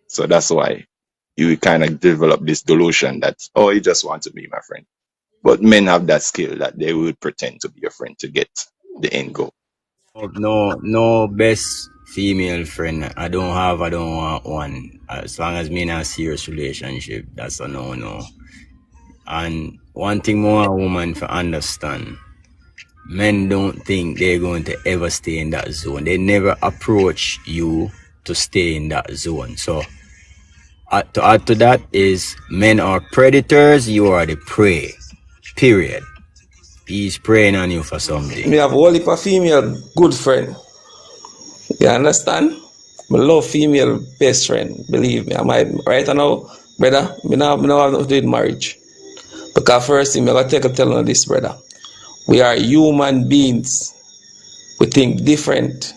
So that's why you kind of develop this delusion that, oh, you just want to be my friend. But men have that skill that they would pretend to be your friend to get the end goal. No best female friend. I don't want one. As long as me in a serious relationship, that's a no. And one thing more a woman to understand, men don't think they're going to ever stay in that zone. They never approach you to stay in that zone. So to add to that is, men are predators, you are the prey. Period. He's preying on you for something. Me have a whole heap of female good friend. You understand? I love female best friend. Believe me. Right now, brother, me now have nothing to do with marriage. Because first thing, I gotta take a tell on this, brother. We are human beings. We think different.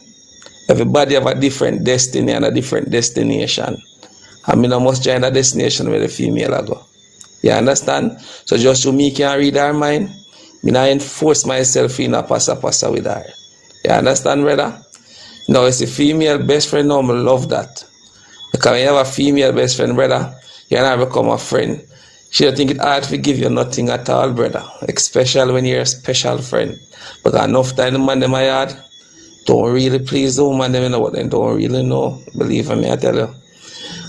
Everybody have a different destiny and a different destination. I mean, I must join the destination where the female go. You understand? So just so me can read her mind, me not enforce myself in a passa with her. You understand, brother? Now, it's a female best friend, now I love that. Because when you have a female best friend, brother, you and her become a friend. She don't think it hard to give you nothing at all, brother. Especially when you're a special friend. Because enough time the man them I had don't really please the woman them, you know what they don't really know. Believe me, I tell you.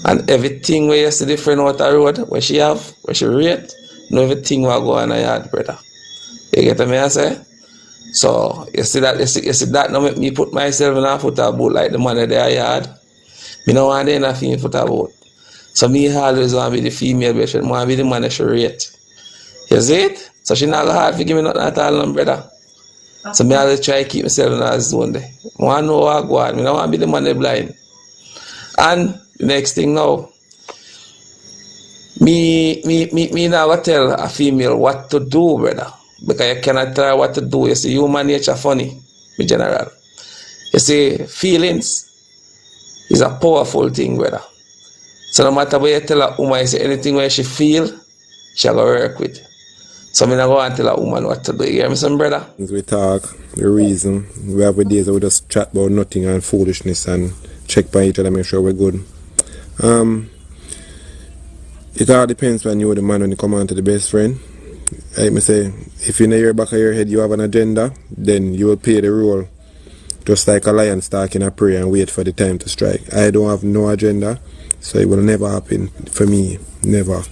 And everything where you see the friend out the road, where she rate, know everything what go on in her yard, brother. You get me I say? So you see that now make me put myself in a football boat like the man there yard. Me no want in a female football boat. So me always want to be the female best friend, want to be the man that she rate. You see it? So she not hard to give me nothing at all, brother. So me always try to keep myself in a zone there. I want to know what I go on. I don't want to be the man that blind. And the next thing now, me now tell a female what to do, brother. Because you cannot tell what to do. You see, human nature funny, in general. You see, feelings is a powerful thing, brother. So no matter what you tell a woman, you say anything where she feel, she go work with. So me not go and tell a woman what to do. You hear me, some brother? We talk, we reason. We have days where we just chat about nothing and foolishness and check by each other, make sure we're good. It all depends when you the man when you come on to the best friend. Like me say, if in the back of your head you have an agenda, then you will play the role. Just like a lion stalking a prey and wait for the time to strike. I don't have no agenda, so it will never happen for me. Never.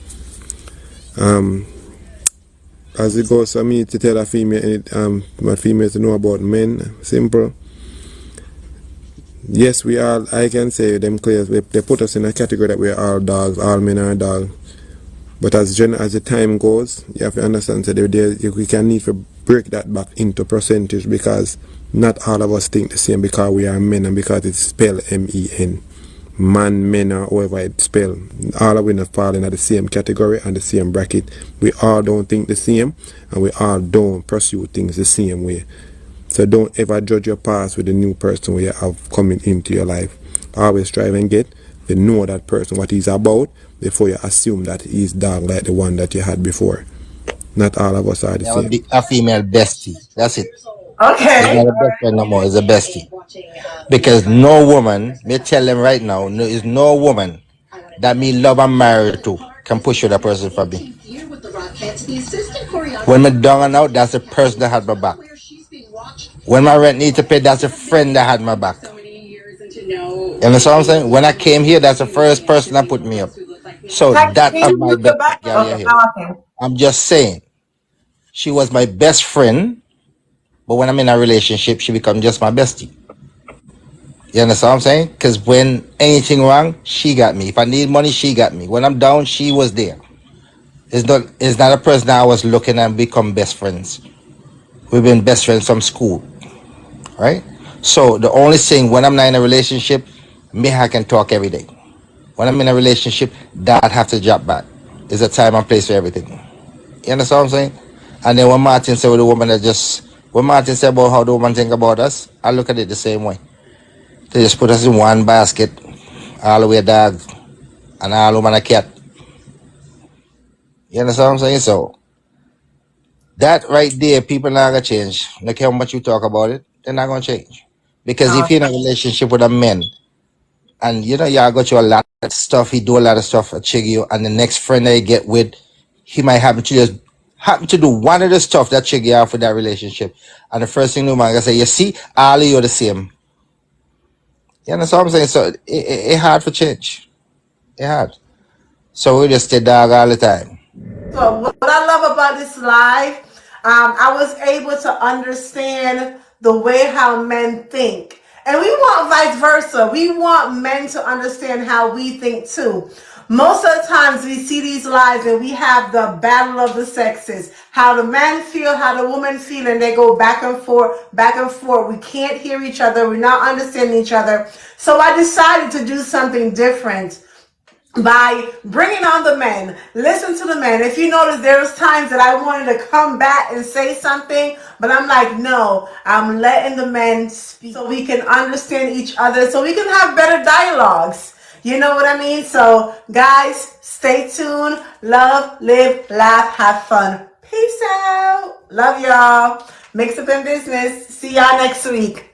As it goes for me to tell a female, my females to know about men, simple. Yes, we all, I can say them clear, they put us in a category that we are all dogs, all men are dogs. But as the time goes, you have to understand that we can need to break that back into percentage, because not all of us think the same because we are men and because it's spelled M-E-N. Man, men, or however it's spelled. All of we not fall in the same category and the same bracket. We all don't think the same, and we all don't pursue things the same way. So don't ever judge your past with the new person we have coming into your life. Always strive and get to know that person, what he's about, before you assume that he's dog like the one that you had before. Not all of us are the same. A female bestie. That's it. Okay. It's not a best friend no more. It's a bestie. Because no woman, me tell them right now, is no woman that me love and married to can push that person for me. When me down and out, that's the person that had my back. When my rent need to pay, that's a friend that had my back. You understand what I'm saying? When I came here, that's the first person that put me up. So that is my best girl here. I'm just saying, she was my best friend, but when I'm in a relationship, she becomes just my bestie. You understand what I'm saying? Because when anything wrong, she got me. If I need money, she got me. When I'm down, she was there. It's not a person that I was looking at become best friends. We've been best friends from school, right? So the only thing, when I'm not in a relationship, me I can talk every day. When I'm in a relationship, that have to drop back. There's a time and place for everything. You understand what I'm saying? And then when Martin said with the woman when Martin said about how the woman think about us, I look at it the same way. They just put us in one basket, all the way dogs, and all woman a cat. You understand what I'm saying? So that right there, people not gonna change. No care how much you talk about it, they're not gonna change. Because if you're in a relationship with a man, and you go through a lot of stuff, he do a lot of stuff to trigger you, and the next friend that you get with, he might happen to do one of the stuff that trigger you off with that relationship. And the first thing the man gonna say, you see, all of you are the same. You understand what I'm saying? So it hard for change. It hard. So we just stay dog all the time. So what I love about this live, I was able to understand the way how men think. And we want vice versa. We want men to understand how we think too. Most of the times we see these lives and we have the battle of the sexes. How the man feel, how the woman feel, and they go back and forth, back and forth. We can't hear each other. We're not understanding each other. So I decided to do something different by bringing on the men. Listen to the men. If you notice, there's times that I wanted to come back and say something, but I'm like, no, I'm letting the men speak so we can understand each other, so we can have better dialogues. You know what I mean? So guys, stay tuned. Love, live, laugh, have fun. Peace out. Love y'all. Mix Up in Business. See y'all next week.